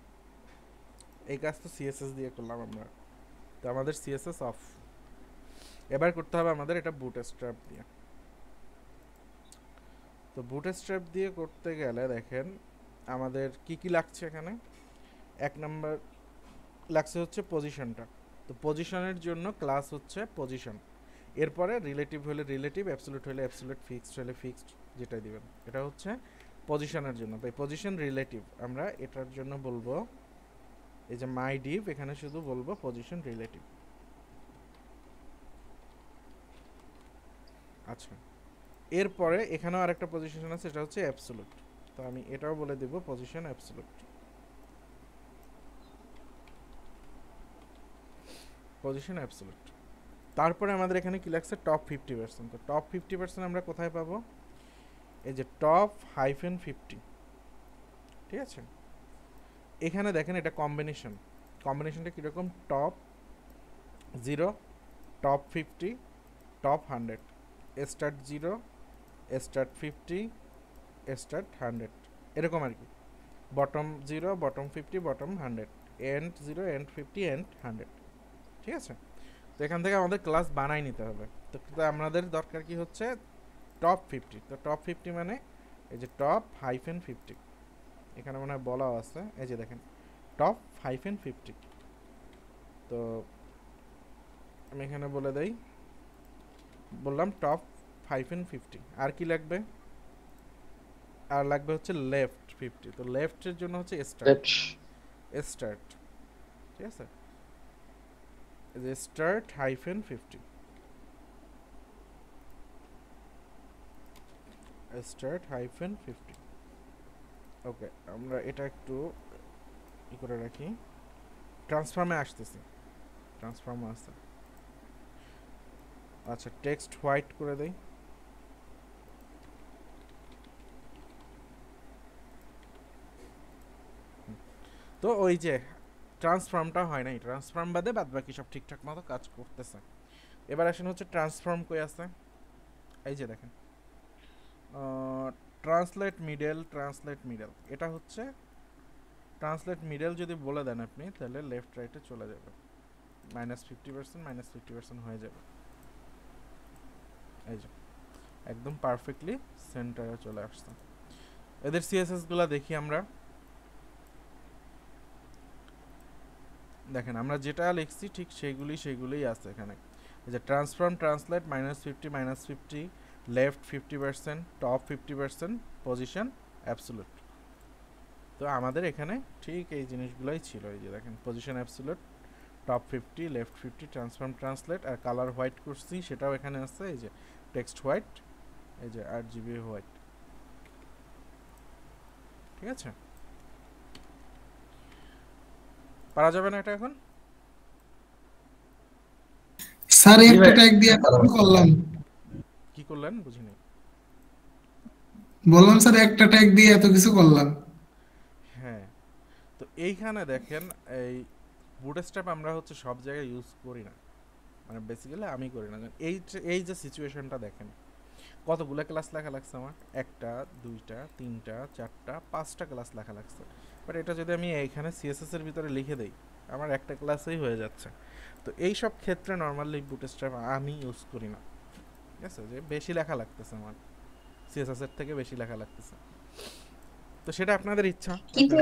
এই কাজ তো সিএসএস দিয়ে করলাম আমরা। তো আমাদের সিএসএস অফ, এবার করতে হবে আমাদের এটা বুটস্ট্র্যাপ দিয়ে। তো বুটস্ট্র্যাপ দিয়ে করতে গেলে দেখেন আমাদের কি কি লাগছে এখানে। এক নাম্বার লাগছে হচ্ছে পজিশনটা। তো পজিশনের জন্য ক্লাস হচ্ছে পজিশন, এরপরে রিলেটিভ হলে রিলেটিভ, অ্যাবসলিউট হলে অ্যাবসলিউট, ফিক্সড হলে ফিক্সড, যেটাই দিবেন। এটা হচ্ছে পজিশনের জন্য। তাই পজিশন রিলেটিভ আমরা এটার জন্য বলবো এই যে মাই ডিভ, এখানে শুধু বলবো পজিশন রিলেটিভ। আচ্ছা, এরপরে এখানেও আরেকটা পজিশন আছে, এটা হচ্ছে অ্যাবসলিউট। তো আমি এটাও বলে দেব পজিশন অ্যাবসলিউট, পজিশন অ্যাবসলিউট। তারপরে আমাদের এখানে কি লাগছে, টপ 50%। তো টপ 50% আমরা কোথায় পাবো, এই যে টপ -50, ঠিক আছে। এখানে দেখেন এটা কম্বিনেশন, কম্বিনেশনটা কীরকম, top 0, top 50, top 100, start 0, start 50, start 100, এরকম আর কি। Bottom 0, bottom 50, bottom 100, end 0, end 50, end 100, ঠিক আছে। তো এখান থেকে আমাদের ক্লাস বানাই নিতে হবে। তো আমাদের দরকার কি হচ্ছে, টপ 50। তো টপ 50 মানে এই যে টপ -50, এখানে মনে হয় বলা আছে, এই যে দেখেন টপ -50। তো আমি এখানে বলে দেই, বললাম টপ -50। আর কি লাগবে, আর লাগবে হচ্ছে লেফট 50। তো লেফটের জন্য হচ্ছে স্টার্ট, স্টার্ট, ঠিক আছে, এই যে স্টার্ট -50, স্টার্ট -50। ওকে, আমরা এটা একটু ই করে রাখি, ট্রান্সফর্মে আসতেছি, ট্রান্সফর্মে আসছে। আচ্ছা, টেক্সট হোয়াইট করে দেই। তো ওই যে ট্রান্সফর্মটা হয় নাই, ট্রান্সফর্ম বাদে বাদ বাকি সব ঠিকঠাক মতো কাজ করতেছে। এবার আসেন হচ্ছে ট্রান্সফর্ম কই আছে, এই যে দেখেন ট্রান্সলেট মিডল, ট্রান্সলেট মিডল, এটা হচ্ছে ট্রান্সলেট মিডল যদি বলে দেন আপনি, তাহলে লেফট রাইটে চলে যাবে, -50%, -50% হয়ে যাবে। এই যে একদম পারফেক্টলি সেন্টারে চলে আসছে। এদের সিএসএস গুলা দেখি আমরা, দেখেন আমরা যেটা লিখছি ঠিক সেইগুলোই আছে এখানে। এই যে transform, translate, -50, -50, left 50%, top 50%, position absolute. তো আমাদের এখানে ঠিক এই জিনিসগুলোই ছিল। এই যে দেখেন position absolute, top 50, left 50, transform, translate, আর কালার হোয়াইট করছি সেটাও এখানে আছে, এই যে টেক্সট হোয়াইট, এই যে RGB হোয়াইট, ঠিক আছে। পারা যাবে না এটা এখন? স্যার একটা ট্যাগ দিয়ে করলাম, কি করলেন বুঝিনি। বললাম স্যার একটা ট্যাগ দিয়ে এত কিছু করলাম। হ্যাঁ, তো এইখানে দেখেন এই বুটস্ট্র্যাপ আমরা হচ্ছে সব জায়গায় ইউজ করি না, মানে বেসিক্যালি আমি করি না। এই যে সিচুয়েশনটা দেখেন, কতগুলো ক্লাস লেখা লাগছে আমার, 1টা 2টা 3টা 4টা 5টা ক্লাস লেখা লাগছে। বাট এটা যদি আমি এইখানে সিএসএস এর ভিতরে লিখে দেই, আমার একটা ক্লাসেই হয়ে যাচ্ছে। তো এই সব ক্ষেত্রে নর্মালি বুটস্ট্র্যাপ আমি ইউজ করি না, ঠিক আছে, যে বেশি লেখা লাগতেছে আমার, সিএসএস এর থেকে বেশি লেখা লাগতেছে। তো সেটা আপনাদের ইচ্ছা। কিন্তু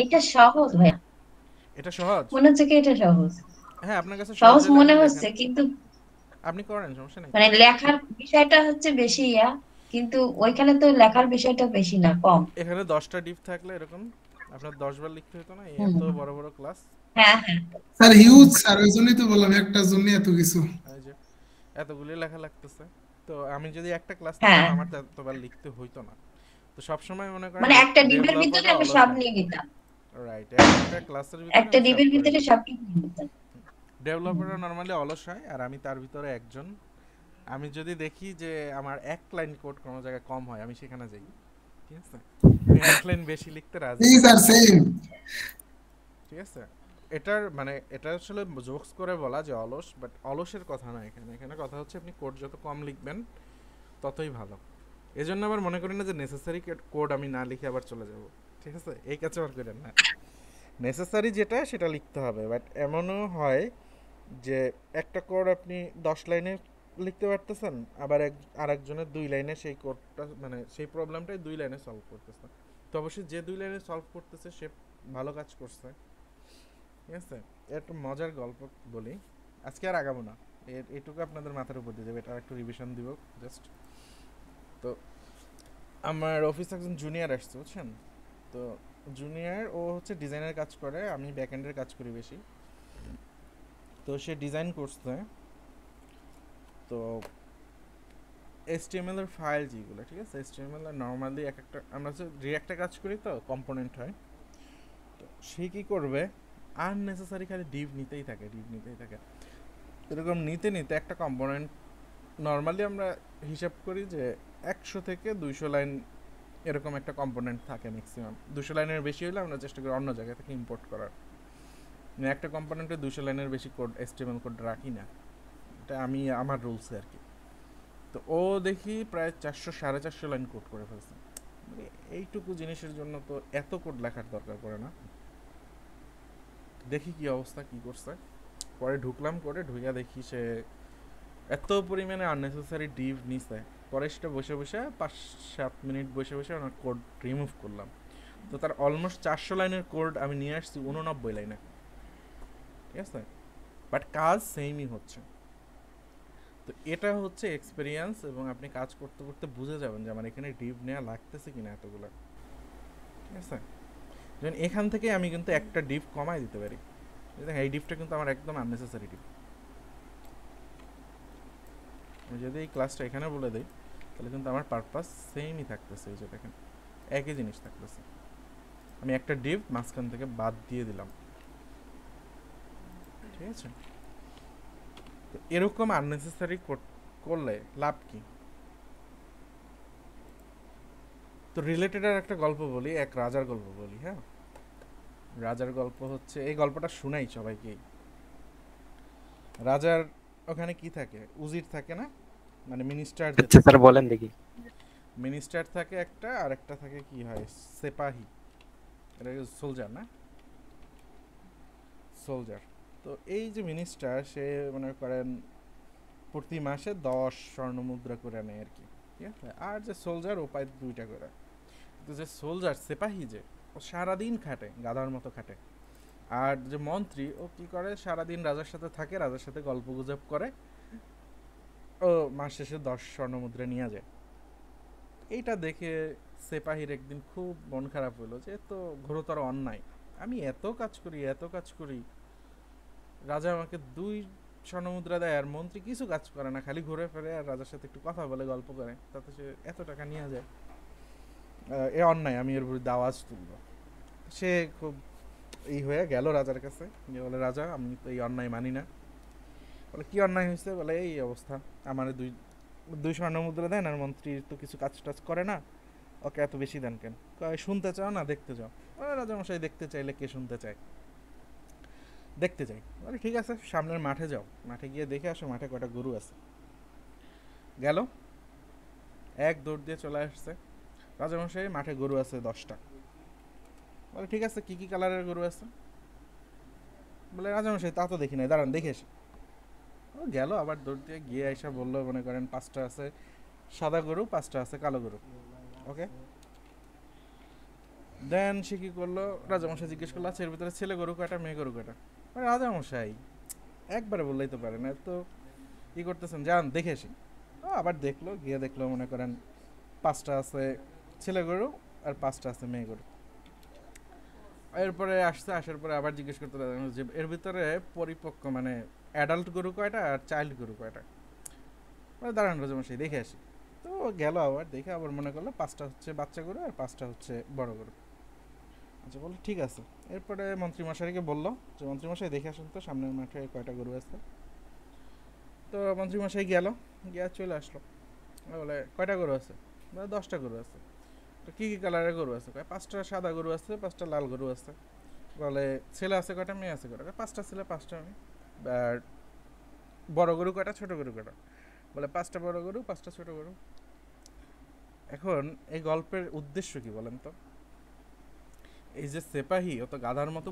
এটা সহজ ভাইয়া। এটা সহজ? মনে হচ্ছে কি এটা সহজ। হ্যাঁ, আপনার কাছে সহজ সহজ হলে মনে আপনি হচ্ছে, লেখেন। কিন্তু আপনি করেন, সমস্যা নাই। মানে লেখার বিষয়টা হচ্ছে বেশি কিন্তু ওইখানে তো লেখার বিষয়টা বেশি না, কম। এখানে 10টা ডিপ থাকলে এরকম আপনার 10 বার লিখতে হতো না, এই হুম। এত বড় বড় ক্লাস। হ্যাঁ হ্যাঁ। স্যার হিউজ স্যার, ওই জন্যই তো বললাম একটার জন্য এত কিছু। এই যে এতগুলি লেখা লাগতেছে। তো আমি যদি একটা ক্লাস হ্যাঁ, নিতাম আমার তো এতবার লিখতে হইতো না। তো সব সময় মনে করেন মানে একটা ডিবের ভিতরে ডেভেলপাররা আমি অলস সব হয়। নিয়ে নিতাম। রাইট, একটা ক্লাসের ভিতরে একটা আমি সব ডিবের করে ভিতরে দিতাম। সবকিছু নিয়ে নিতাম। ডেভেলপাররা নরমালি অলস হয়, আর আমি তার ভিতরে একজন। আমি যদি দেখি যে আমার এক লাইন কোড কোনো জায়গায় কম হয়, আমি সেখানে যাই। ঠিক আছে, আমি এক লাইন বেশি লিখতে রাজি এই না। Sir same. ঠিক আছে, এটার মানে এটা আসলে জোকস করে বলা যে অলস, বাট অলসের কথা না এখানে। এখানে কথা হচ্ছে আপনি কোড যত কম লিখবেন ততই ভালো। এজন্য আবার মনে করি না যে নেসেসারি কোড আমি না লিখে আবার চলে যাব। ঠিক আছে, এই কাজ আবার করেন না। নেসেসারি যেটা সেটা লিখতে হবে, বাট এমনও হয় যে একটা কোড আপনি 10 লাইনে লিখতে পারতেছেন, আবার আরেকজনের 2 লাইনে সেই কোডটা মানে সেই প্রবলেমটাই 2 লাইনে সলভ করতেছে। তো অবশ্যই যে 2 লাইনে সলভ করতেছে সে ভালো কাজ করছে। ঠিক আছে, একটা মজার গল্প বলি, আজকে আর আগাবো না, এটুকু আপনাদের মাথার উপর দিয়ে যাবে, এটা একটু রিভিশন দিব জাস্ট। তো আমার অফিসে একজন জুনিয়র আসছে, বুঝছেন? তো জুনিয়র ও হচ্ছে ডিজাইনের কাজ করে, আমি ব্যাকএন্ডের কাজ করি বেশি। তো সে ডিজাইন করছে, তো HTML এর ফাইল যেগুলো, ঠিক আছে, HTML এর নর্মালি এক একটা আমরা যে রিঅ্যাক্টে কাজ করি তো কম্পোনেন্ট হয়। তো সে কী করবে, আননেসেসারি খালি ডিভ নিতেই থাকে, ডিভ নিতেই থাকে। এরকম নিতে নিতে একটা কম্পোনেন্ট, নর্মালি আমরা হিসাব করি যে 100 থেকে 200 লাইন এরকম একটা কম্পোনেন্ট থাকে ম্যাক্সিমাম। 200 লাইনের বেশি হলে আমরা চেষ্টা করি অন্য জায়গা থেকে ইম্পোর্ট করার। একটা কম্পোনেন্টে 200 লাইনের বেশি কোড HTML কোড রাখি না, এটা আমি আমার রুলসে আর কি। তো ও দেখি প্রায় 400-450 লাইন কোড করে ফেলছে। মানে এইটুকু জিনিসের জন্য তো এত কোড লেখার দরকার পড়ে না। দেখি কি অবস্থা, কি করছে। পরে ঢুকলাম করে, ঢুকিয়া দেখি সে এত পরিমাণে আননেসেসারি ডিভ নিছে। পরে সেটা বসে বসে 5-7 মিনিট বসে বসে আমার কোড রিমুভ করলাম। তো তার অলমোস্ট 400 লাইনের কোড আমি নিয়ে আসছি 89 লাইনে। ঠিক আছে, বাট কাজ সেমই হচ্ছে। তো এটা হচ্ছে এক্সপিরিয়েন্স, এবং আপনি কাজ করতে করতে বুঝে যাবেন যে আমার এখানে ডিভ নেওয়া লাগতেছে কিনা এতগুলো। ঠিক আছে, যেমন এখান থেকে আমি কিন্তু একটা ডিভ কমাই দিতে পারি। এই ডিভটা কিন্তু আমার একদম আননেসেসারি ডিভ। আমি যদি এই ক্লাসটা এখানে বলে দিই তাহলে কিন্তু আমার পারপাস সেমই থাকতেছে। এই যে দেখেন, একই জিনিস থাকতেছে, আমি একটা ডিভ মাঝখান থেকে বাদ দিয়ে দিলাম। ঠিক আছে, তো এরকম আননেসেসারি করলে লাভ কি? তো রিলেটেড আর একটা গল্প বলি, এক রাজার গল্প বলি। হ্যাঁ, রাজার গল্প হচ্ছে, এই গল্পটা শুনাই সবাইকেই। রাজার ওখানে কি থাকে, উজির থাকে না, মানে মিনিস্টার। আচ্ছা স্যার বলেন দেখি। মিনিস্টার থাকে একটা, আর একটা থাকে কি হয়, সেপাহি। এটা সোলজার না, সোলজার। তো এই যে মিনিস্টার, সে মনে করেন প্রতি মাসে 10 স্বর্ণ মুদ্রা করে নেয় আর কি। ঠিক আছে, আর যে সোলজার ও পায় 2টা করে। তো যে সোলজার সেপাহি যে, ও সারাদিন খাটে, গাধার মতো খাটে। আর যে মন্ত্রী, ও কি করে, সারাদিন রাজার সাথে থাকে, রাজার সাথে গল্প গুজব করে, ও মাস শেষে 10 স্বর্ণ মুদ্রা নিয়ে যায়। এইটা দেখে সেপাহির একদিন খুব মন খারাপ হলো যে তো ঘোরতর অন্যায়, আমি এত কাজ করি, রাজা আমাকে 2 স্বর্ণমুদ্রা দেয়, আর মন্ত্রী কিছু কাজ করে না, খালি ঘুরে ফিরে আর রাজার সাথে একটু কথা বলে, গল্প করে, তাতে সে এত টাকা নিয়ে যায়। এ অন্যায়, আমি এর বিরুদ্ধে আওয়াজ তুলব। সে খুব এই হয়ে গেল রাজার কাছে, যে বলে রাজা আমি তো এই অন্যায় মানি না। বলে কি অন্যায় হয়েছে? বলে এই অবস্থা, আমার 2 স্বর্ণমুদ্রা দেন, আর মন্ত্রী তো কিছু কাজ টাজ করে না, ওকে এত বেশি দেন কেন? শুনতে চাও না, দেখতে চাও? রাজামশাই দেখতে চাইলে কে শুনতে চায়, দেখতে চাই। বলে ঠিক আছে, সামনের মাঠে যাও, মাঠে গিয়ে দেখে আসো মাঠে কটা গরু আছে। গেল, এক দৌড় দিয়ে চলে আসছে, রাজামশাই মাঠে গরু আছে 10টা। বলে ঠিক আছে, কি কি কালারের গরু আছে? বলে রাজামশাই তা তো দেখি নাই, দাঁড়ান দেখে এসে। ও গেল, আবার দৌড় দিয়ে গিয়ে এসে বললো, মনে করেন 5টা আছে সাদা গরু, 5টা আছে কালো গরু। ওকে, দেন সে কি করলো, রাজামশাই জিজ্ঞেস করলো আচ্ছা এর ভিতরে ছেলে গরু কয়টা মেয়ে গরু কয়টা? রাজামশাই একবারে বললেই তো পারে না, তো কি করতেছেন যান দেখে আসি। আবার দেখলো, গিয়ে দেখলো মনে করেন 5টা আছে ছেলে গরু আর 5টা আছে মেয়ে গরু। এরপরে আসার পরে আবার জিজ্ঞেস করতে লাগলো যে এর ভিতরে পরিপক্ক মানে অ্যাডাল্ট গরু কয়টা আর চাইল্ড গরু কয়টা? দাঁড়ান রাজামশাই দেখে আসি। তো গেল আবার দেখে, আবার মনে করলো 5টা হচ্ছে বাচ্চা গরু আর 5টা হচ্ছে বড় গরু। আচ্ছা বললো ঠিক আছে। এরপরে মন্ত্রীমশাইকে বললো যে মন্ত্রীমশাই দেখে আসুন তো সামনের মাঠে কয়টা গরু আছে। তো মন্ত্রীমশাই গেল, গিয়ে চলে আসলো, বলে কয়টা গরু আছে? বলে 10টা গরু আছে। তো কী কী কালারের গরু আছে? 5টা সাদা গরু আছে, 5টা লাল গরু আছে। বলে ছেলে আছে কয়টা, মেয়ে আছে কয়টা? 5টা ছেলে 5টা মেয়ে। আর বড় গরু কয়টা, ছোট গরু কয়টা? বলে 5টা বড় গরু 5টা ছোট গরু। এখন এই গল্পের উদ্দেশ্য কি বলেন তো? এই যে সেপাহি ও তো গাধার মতো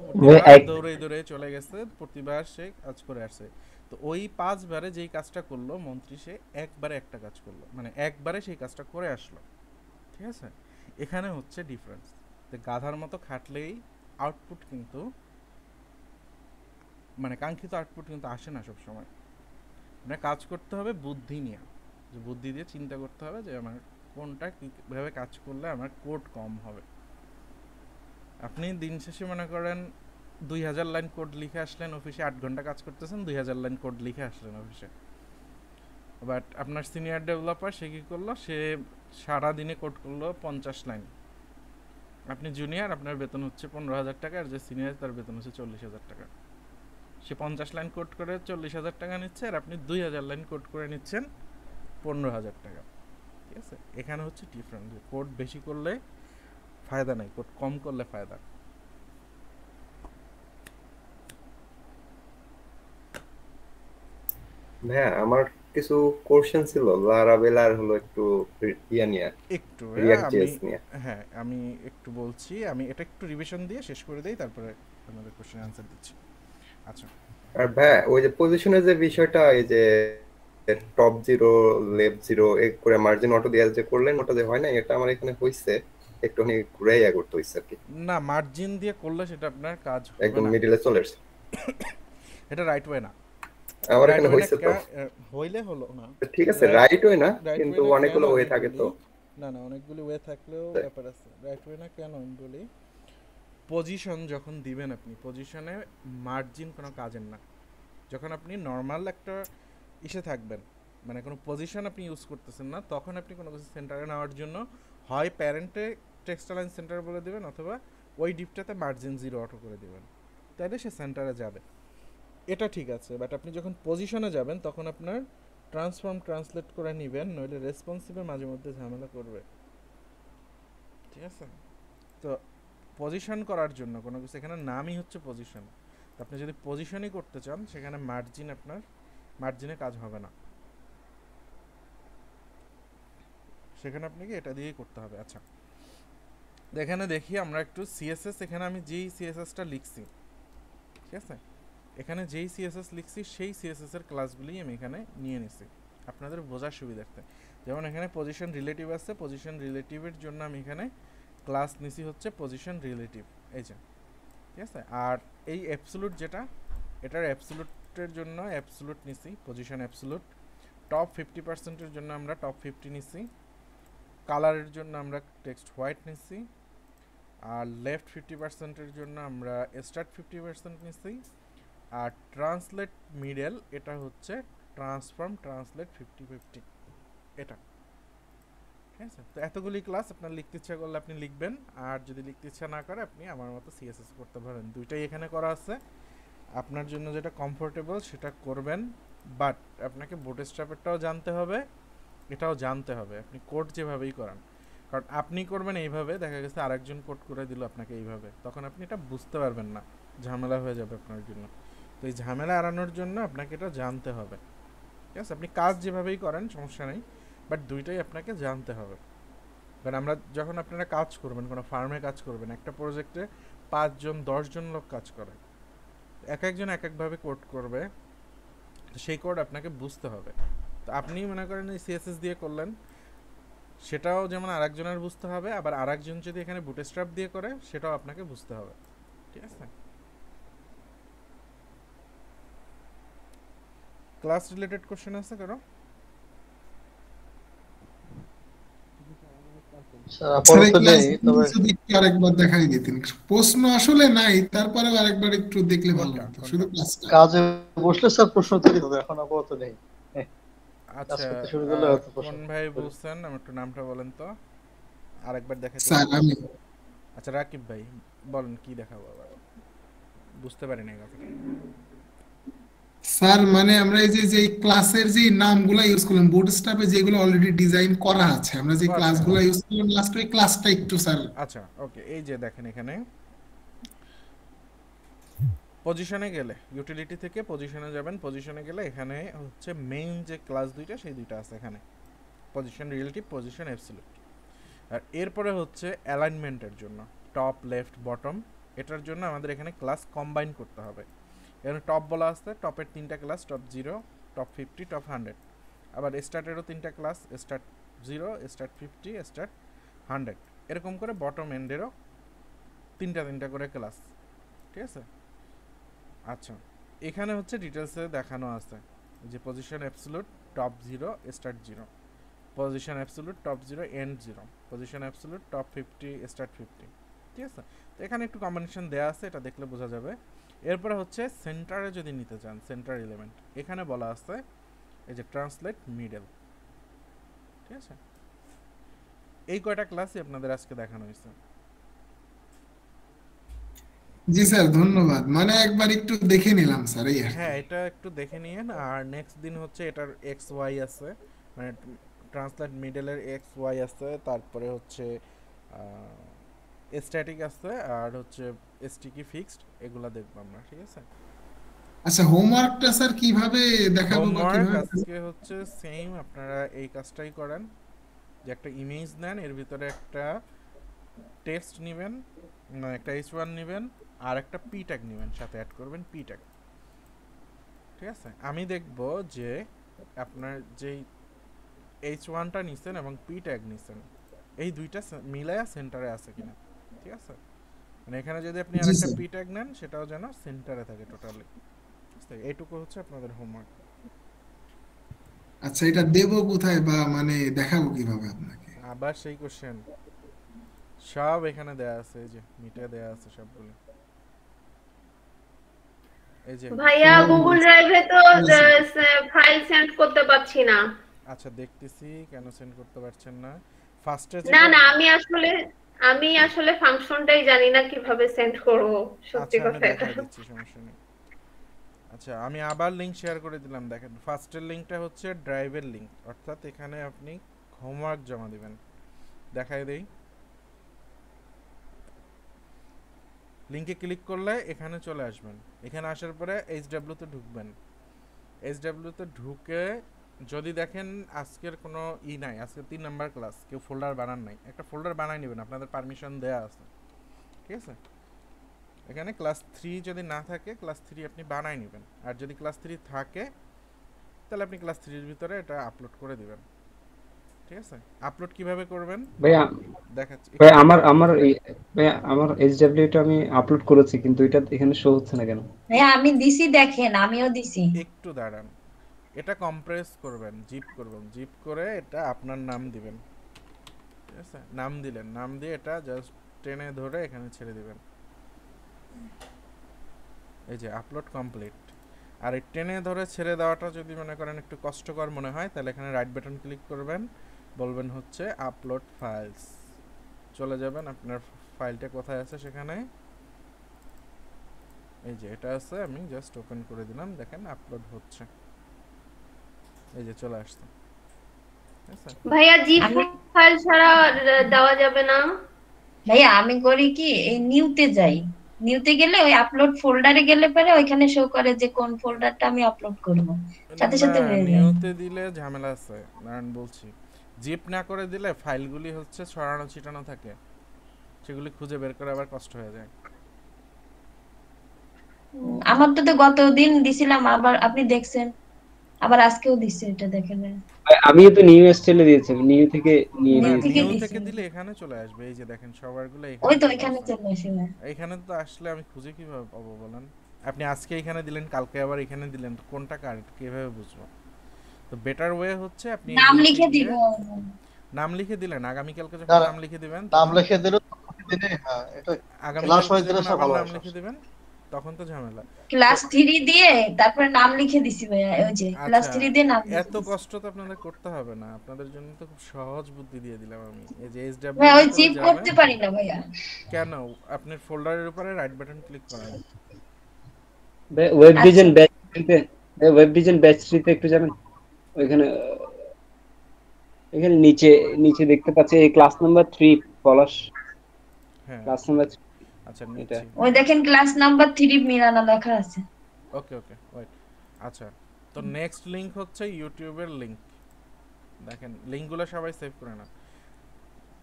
দৌড়ে দৌড়ে চলে গেছে, প্রতিবার সে কাজ করে আসছে। তো ওই 5 বারে যেই কাজটা করলো মন্ত্রী, সে একবারে একটা কাজ করলো, মানে একবারে সেই কাজটা করে আসলো। ঠিক আছে, এখানে হচ্ছে ডিফারেন্স, যে গাধার মতো খাটলেই আউটপুট কিন্তু মানে কাঙ্ক্ষিত আউটপুট কিন্তু আসে না সব সময়। মানে কাজ করতে হবে বুদ্ধি নিয়ে, যে বুদ্ধি দিয়ে চিন্তা করতে হবে যে আমার কোনটা কীভাবে কাজ করলে আমার কোড কম হবে। আপনি দিন শেষে মনে করেন 2000 লাইন কোড লিখে আসলেন অফিসে, 8 ঘন্টা কাজ করতেছেন, 2000 লাইন কোড লিখে আসলেন অফিসে। বাট আপনার সিনিয়র ডেভেলপার সে কী করলো, সে সারাদিনে কোড করলো 50 লাইন। আপনি জুনিয়র, আপনার বেতন হচ্ছে 15,000 টাকা, আর যে সিনিয়র তার বেতন হচ্ছে 40,000 টাকা। সে 50 লাইন কোড করে 40,000 টাকা নিচ্ছে, আর আপনি 2000 লাইন কোড করে নিচ্ছেন 15,000 টাকা। ঠিক আছে, এখানে হচ্ছে ডিফারেন্স, যে কোড বেশি করলে ফায়দা নাই, কোড কম করলে ফায়দা। ভাইয়া আমার কিছু কোশ্চেন ছিল লারাবেল আর হলো একটু নিয়ে একটু রিঅ্যাক্ট জেএস নিয়ে। হ্যাঁ আমি একটু বলছি, আমি এটা একটু রিভিশন দিয়ে শেষ করে দেই, তারপরে আপনাদের কোশ্চেন আনসার দিচ্ছি। আচ্ছা, আর ভাইয়া ওই যে পজিশনের যে বিষয়টা, এই যে টপ 0 লেফট 0 এক করে মার্জিন অটো দিয়ে যে করলেন, ওটা যে হয় না, এটা আমার এখানে হইছে একটুখানি ঘুরে করতে হইছে আর কি। না মার্জিন দিয়ে করলে সেটা আপনার কাজ হবে একদম না, মিডলে চলে আসছে, এটা রাইট ওয়ে না। আমার এখানে হইছে তো হইলে হলো না, ঠিক আছে, রাইট ওয়ে না, কিন্তু অনেকগুলো ওয়ে থাকে তো। না না অনেকগুলো ওয়ে থাকলেও ব্যাপার আছে, রাইট ওয়ে না কেন আমি বলি, পজিশন যখন দিবেন আপনি, পজিশনে মার্জিন কোনো কাজের না। যখন আপনি নর্মাল একটা ইসে থাকবেন, মানে কোনো পজিশন আপনি ইউজ করতেছেন না, তখন আপনি কোনো কিছু সেন্টারে নেওয়ার জন্য হয় প্যারেন্টে টেক্সট লাইন সেন্টার বলে দেবেন, অথবা ওই ডিপটাতে মার্জিন 0 অটো করে দেবেন, তাহলে সে সেন্টারে যাবে। এটা ঠিক আছে, বাট আপনি যখন পজিশনে যাবেন তখন আপনার ট্রান্সফর্ম ট্রান্সলেট করে নেবেন, নইলে রেসপন্সিভে মাঝে মধ্যে ঝামেলা করবে। ঠিক আছে, তো পজিশন করার জন্য কোনো কিছু, এখানে নামই হচ্ছে পজিশন, তো আপনি যদি পজিশনই করতে চান সেখানে মার্জিন, আপনার মার্জিনে কাজ হবে না, সেখানে আপনাকে এটা দিয়েই করতে হবে। আচ্ছা এখানে দেখি আমরা একটু সিএসএস, এখানে আমি যেই সিএসএসটা লিখছি, ঠিক আছে, এখানে যেই সিএসএস লিখছি সেই সিএসএস এর ক্লাসগুলি আমি এখানে নিয়ে নিছি আপনাদের বোঝার সুবিধার্থে। যেমন এখানে পজিশন রিলেটিভ আছে, পজিশন রিলেটিভের জন্য আমি এখানে ক্লাস নিছি হচ্ছে পজিশন রিলেটিভ, এই যে, ঠিক আছে। আর এই অ্যাবসোলুট যেটা, এটার অ্যাবসোলুটের জন্য অ্যাবসোলুট নিছি, পজিশন অ্যাবসোলুট। টপ 50%-এর জন্য আমরা টপ 50 নিছি, কালারের জন্য আমরা টেক্সট হোয়াইট নিছি, আর লেফট 50%-এর জন্য আমরা স্টার্ট 50% নিছি, আর ট্রান্সলেট মিডল এটা হচ্ছে ট্রান্সফর্ম ট্রান্সলেট 50-50 এটা, ঠিক আছে। তো এতগুলি ক্লাস আপনার লিখতে ইচ্ছা করলে আপনি লিখবেন, আর যদি লিখতে ইচ্ছা না করে আপনি আমার মতো সিএসএস করতে পারেন, দুইটাই এখানে করা আছে, আপনার জন্য যেটা কমফোর্টেবল সেটা করবেন। বাট আপনাকে বুটস্ট্র্যাপেরটাও জানতে হবে, এটাও জানতে হবে, আপনি কোড যেভাবেই করান, কারণ আপনি করবেন এইভাবে, দেখা গেছে আরেকজন কোড করে দিল আপনাকে এইভাবে, তখন আপনি এটা বুঝতে পারবেন না, ঝামেলা হয়ে যাবে আপনার জন্য। তো এই ঝামেলা এড়ানোর জন্য আপনাকে এটা জানতে হবে, ঠিক আছে। আপনি কাজ যেভাবেই করেন সমস্যা নেই, বাট দুইটাই আপনাকে জানতে হবে। কারণ আমরা যখন আপনারা কাজ করবেন, কোনো ফার্মে কাজ করবেন, একটা প্রজেক্টে 5 জন 10 জন লোক কাজ করে, এক একজন এক একভাবে কোড করবে, তো সেই কোড আপনাকে বুঝতে হবে। তো আপনি মনে করেন এই সিএসএস দিয়ে করলেন, সেটাও যেমন আরেকজনের বুঝতে হবে, আবার আরেকজন যদি এখানে বুটস্ট্র্যাপ দিয়ে করে সেটাও আপনাকে বুঝতে হবে। ঠিক আছে, ক্লাস রিলেটেড কোশ্চেন আছে কারো? স্যার আপাতত নেই, তবে যদি একটু আরেকবার দেখাই দিতেন, প্রশ্ন আসলে নাই, তারপরেও আরেকবার একটু দেখলে ভালো কোনটা হতো, কোনটা? শুধু ক্লাসটা। কাজে বসলে স্যার প্রশ্ন তৈরি হবে, এখন আপাতত নেই। কাজ আচ্ছা, করতে শুরু করলে হয়তো প্রশ্ন কোন ভাই বুঝছেন? আমার একটু নামটা বলেন তো, আরেকবার দেখাতে স্যার বলুন। আমি আচ্ছা রাকিব ভাই বলেন কি দেখাবো আবার, বুঝতে পারি না এই কথাটা। স্যার মানে আমরা এই যে ক্লাসের যে নামগুলো ইউজ করলাম বুটস্ট্র্যাপে, যেগুলো অলরেডি ডিজাইন করা আছে, আমরা যে ও আচ্ছা ক্লাসগুলো ইউজ করলাম লাস্ট ওই ক্লাসটা একটু স্যার। আচ্ছা ওকে, এই যে দেখেন এখানে পজিশনে গেলে, ইউটিলিটি থেকে পজিশনে যাবেন, পজিশনে গেলে এখানে হচ্ছে মেইন যে ক্লাস দুইটা সেই দুইটা আছে এখানে, পজিশন রিলেটিভ, পজিশন অ্যাবসলিউট। আর এরপরে হচ্ছে অ্যালাইনমেন্টের জন্য টপ লেফট বটম, এটার জন্য আমাদের এখানে ক্লাস কম্বাইন করতে হবে। এখানে টপ বলা আছে, টপের 3টা ক্লাস, টপ 0, টপ 50, টপ 100। আবার স্টার্টেরও 3টা ক্লাস, স্টার্ট 0, স্টার্ট 50, স্টার্ট 100। এরকম করে বটম এন্ডেরও 3টা করে ক্লাস। ঠিক আছে, আচ্ছা এখানে হচ্ছে ডিটেলসে দেখানো আছে যে position absolute top 0 start 0, position absolute top 0 end 0, position absolute top 50 start 50। ঠিক আছে, তো এখানে একটু কম্বিনেশন দেয়া আছে, এটা দেখলে বোঝা যাবে। এরপরে হচ্ছে সেন্টারে যদি নিতে চান, সেন্টার এলিমেন্ট এখানে বলা আছে এই যে ট্রান্সলেট মিডল। ঠিক আছে, এই কয়টা ক্লাসই আপনাদের আজকে দেখানো হয়েছে। জি স্যার ধন্যবাদ, মানে একবার একটু দেখে নিলাম স্যার এই আর কি। হ্যাঁ এটা একটু দেখে নিয়েন। আর নেক্সট দিন হচ্ছে এটার এক্স ওয়াই আছে, মানে ট্রান্সলেট মিডলের এক্স ওয়াই আছে, তারপরে হচ্ছে স্ট্যাটিক আছে, আর হচ্ছে স্টিকি ফিক্সড, এগুলা দেখবো আমরা। ঠিক আছে, আচ্ছা হোমওয়ার্কটা স্যার কিভাবে দেখাবো বা হোমওয়ার্ক কিভাবে? আজকে হচ্ছে সেম, আপনারা এই কাজটাই করেন যে একটা ইমেজ নেন, এর ভিতরে একটা টেক্সট নেবেন, মানে একটা h1 নেবেন, আর একটা p ট্যাগ নেবেন, সাথে অ্যাড করবেন p ট্যাগ। ঠিক আছে, আমি দেখব যে আপনার যেই h1টা নিছেন এবং p ট্যাগ নিছেন এই দুইটা মিলায়া সেন্টারে আছে কিনা। ঠিক আছে, মানে এখানে যদি আপনি জি আরেকটা স্যার। p ট্যাগ নেন সেটাও যেন সেন্টারে থাকে টোটালি। ঠিক আছে, এইটুকু হচ্ছে আপনাদের হোমওয়ার্ক। আচ্ছা এটা দেবো কোথায় বা মানে দেখাবো কিভাবে আপনাকে? আবার সেই কোশ্চেন, সব এখানে দেয়া আছে, এই যে মিটে দেয়া আছে সবগুলো, এই যে। ভাইয়া ও গুগল ড্রাইভে তো আচ্ছা ফাইল সেন্ড করতে পারছি না। আচ্ছা দেখতেছি কেন সেন্ড করতে পারছেন না। ফার্স্টে না যেটা, না আমি আসলে ফাংশনটাই জানি না কিভাবে সেন্ড করব, সত্যি আচ্ছা আমি কথা এটা। দেখাই দিচ্ছি, সমস্যা নেই। আচ্ছা আমি আবার লিংক শেয়ার করে দিলাম, দেখেন ফার্স্টের লিংকটা হচ্ছে ড্রাইভের লিংক, অর্থাৎ এখানে আপনি হোমওয়ার্ক জমা দিবেন। দেখাই দেই, লিংকে ক্লিক করলে এখানে চলে আসবেন, এখানে আসার পরে HW তে ঢুকবেন। HW তে ঢুকে যদি দেখেন আজকের কোনো নাই, আজকে 3 নাম্বার ক্লাস, কেউ ফোল্ডার বানান নাই, একটা ফোল্ডার বানাই নেবেন, আপনাদের পারমিশন দেয়া আছে। ঠিক আছে, এখানে ক্লাস 3 যদি না থাকে ক্লাস 3 আপনি বানাই নেবেন, আর যদি ক্লাস 3 থাকে তাহলে আপনি ক্লাস 3 এর ভিতরে এটা আপলোড করে দিবেন। ঠিক আছে, আপলোড কিভাবে করবেন ভাইয়া দেখাচ্ছি। ভাই আমার এইচডব্লিউ টা আমি আপলোড করেছি, কিন্তু এটা এখানে শো হচ্ছে না কেন? হ্যাঁ আমি দিছি, দেখেন আমিও দিছি। একটু দাঁড়ান, এটা কম্প্রেস করবেন, জিপ করবেন, জিপ করে এটা আপনার নাম দিবেন। ঠিক আছে, নাম দিলেন, নাম দিয়ে এটা জাস্ট টেনে ধরে এখানে ছেড়ে দিবেন। এই যে আপলোড কমপ্লিট। আর এই টেনে ধরে ছেড়ে দেওয়াটা যদি মনে করেন একটু কষ্টকর মনে হয়, তাহলে এখানে রাইট বাটন ক্লিক করবেন, বলবেন হচ্ছে আপলোড ফাইলস, চলে যাবেন আপনার ফাইলটা কোথায় আছে সেখানে, এই যে এটা আছে, আমি জাস্ট ওপেন করে দিলাম, দেখেন আপলোড হচ্ছে, এই যে চলে আসছে। ভাইয়া জিপ ফাইল ছাড়া দেওয়া যাবে না? ভাইয়া আমি করি কি, এই নিউতে যাই, নিউতে গেলে ওই আপলোড ফোল্ডারে গেলে পরে ওইখানে শো করে যে কোন ফোল্ডারটা আমি আপলোড করব, সাথে সাথে হয়ে যায়। নিউতে দিলে ঝামেলা আছে, নারায়ণ বলছি, জিপ না করে দিলে ফাইলগুলি হচ্ছে ছড়ানো ছিটানো থাকে, সেগুলি খুঁজে বের করে আবার কষ্ট হয়ে যায়। আমার তো গত দিন দিছিলাম, আবার আপনি দেখছেন, আবার আজকেও দিছে, এটা দেখে নেন। আমি তো নিউ স্টাইলে দিয়েছি, নিউ থেকে নিয়ে না, দিয়েছি। নিউ থেকে দিলে এখানে চলে আসবে। এই যে দেখেন সবারগুলো ওই এখানে তো চলে এখানে আসছে। চলে আসে না। এখানে তো আসলে আমি খুঁজে কিভাবে পাবো বলেন? আপনি আজকে এখানে দিলেন, কালকে আবার এখানে দিলেন, কোনটা কারেক্ট কিভাবে বুঝবো? তো বেটার ওয়ে হচ্ছে আপনি নাম লিংকে লিখে গিয়ে দিব। নাম লিখে দিলেন, আগামীকালকে না, যখন নাম লিখে দিবেন নাম তখন লিখে দিলে প্রতিদিনই, হ্যাঁ এটা ক্লাস আগামীকালকে ওয়াইজ দিলে যখন সব আবার ভালো নাম হয় লিখে দিবেন তখন তো ঝামেলা। ক্লাস 3 দিয়ে তারপরে নাম লিখে দিছি ভাইয়া, ওই যে ক্লাস আচ্ছা, 3 দিয়ে নাম লিখে এত দিছি। কষ্ট তো আপনাদের করতে হবে না, আপনাদের জন্য তো খুব সহজ বুদ্ধি দিয়ে দিলাম আমি। এই যে SW ভাইয়া ওই ভিতরে জিপ যাবেন। করতে পারি না ভাইয়া। কেন? আপনার ফোল্ডারের উপরে রাইট বাটন ক্লিক করেন। ওয়েব ডিজাইন আচ্ছা ব্যাচ থ্রিতে, ওয়েব ডিজাইন ব্যাচ থ্রিতে একটু যাবেন। ওইখানে এখানে নিচে নিচে দেখতে পাচ্ছি এই ক্লাস নাম্বার 3 পলাশ, হ্যাঁ ক্লাস নাম্বার আচ্ছা এটা। নিচ্ছি। ওই দেখেন ক্লাস নাম্বার 3 মিলানা লেখা আছে। ওকে ওকে ওয়েট। আচ্ছা, তো নেক্সট লিংক হচ্ছে ইউটিউবের লিংক। দেখেন লিংকগুলো সবাই সেভ করে না।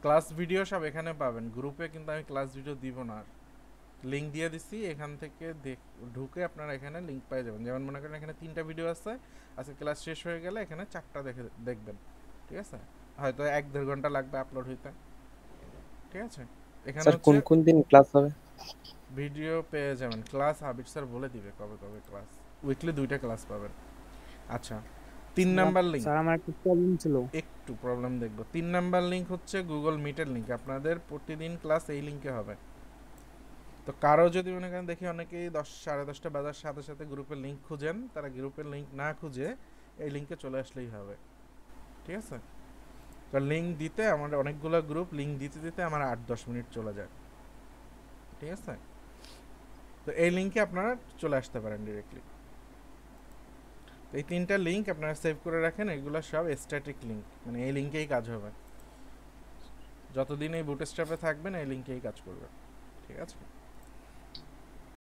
ক্লাস ভিডিও সব এখানে পাবেন। গ্রুপে কিন্তু আমি ক্লাস ভিডিও দিব না আর। লিংক দিয়ে দিছি, এখান থেকে ঢুকে আপনারা এখানে লিংক পেয়ে যাবেন। যেমন মনে করেন এখানে 3টা ভিডিও আছে, আজকে ক্লাস শেষ হয়ে গেলে এখানে 4টা দেখবেন। ঠিক আছে? হয়তো 1-1.5 ঘন্টা লাগবে আপলোড হইতে। ঠিক আছে? এখানে স্যার কোন হচ্ছে কোন দিন ক্লাস হবে? ভিডিও পেয়ে যাবেন। ক্লাস হাবিব স্যার বলে দিবে কবে কবে ক্লাস। উইকলি 2টা ক্লাস পাবেন। আচ্ছা, 3 নাম্বার লিংক। স্যার আমার একটা প্রবলেম ছিল। একটু প্রবলেম দেখব। 3 নাম্বার লিংক হচ্ছে গুগল মিটের লিংক। আপনাদের প্রতিদিন ক্লাস এই লিংকে হবে। তো কারো যদি মনে করেন, দেখি অনেকেই 10-10:30 বাজার সাথে সাথে গ্রুপের লিংক খুঁজেন, তারা গ্রুপের লিংক না খুঁজে এই লিংকে চলে আসলেই হবে। ঠিক আছে? তো লিংক দিতে আমাদের অনেকগুলো গ্রুপ, লিংক দিতে দিতে আমার 8-10 মিনিট চলে যায়। ঠিক আছে? তো এই লিংকে আপনারা চলে আসতে পারেন ডিরেক্টলি। এই 3টা লিংক আপনারা সেভ করে রাখেন। এগুলো সব স্ট্যাটিক লিংক, মানে এই লিংকেই কাজ হবে। যতদিন এই বুটস্ট্র্যাপে থাকবেন এই লিংকেই কাজ করবে। ঠিক আছে?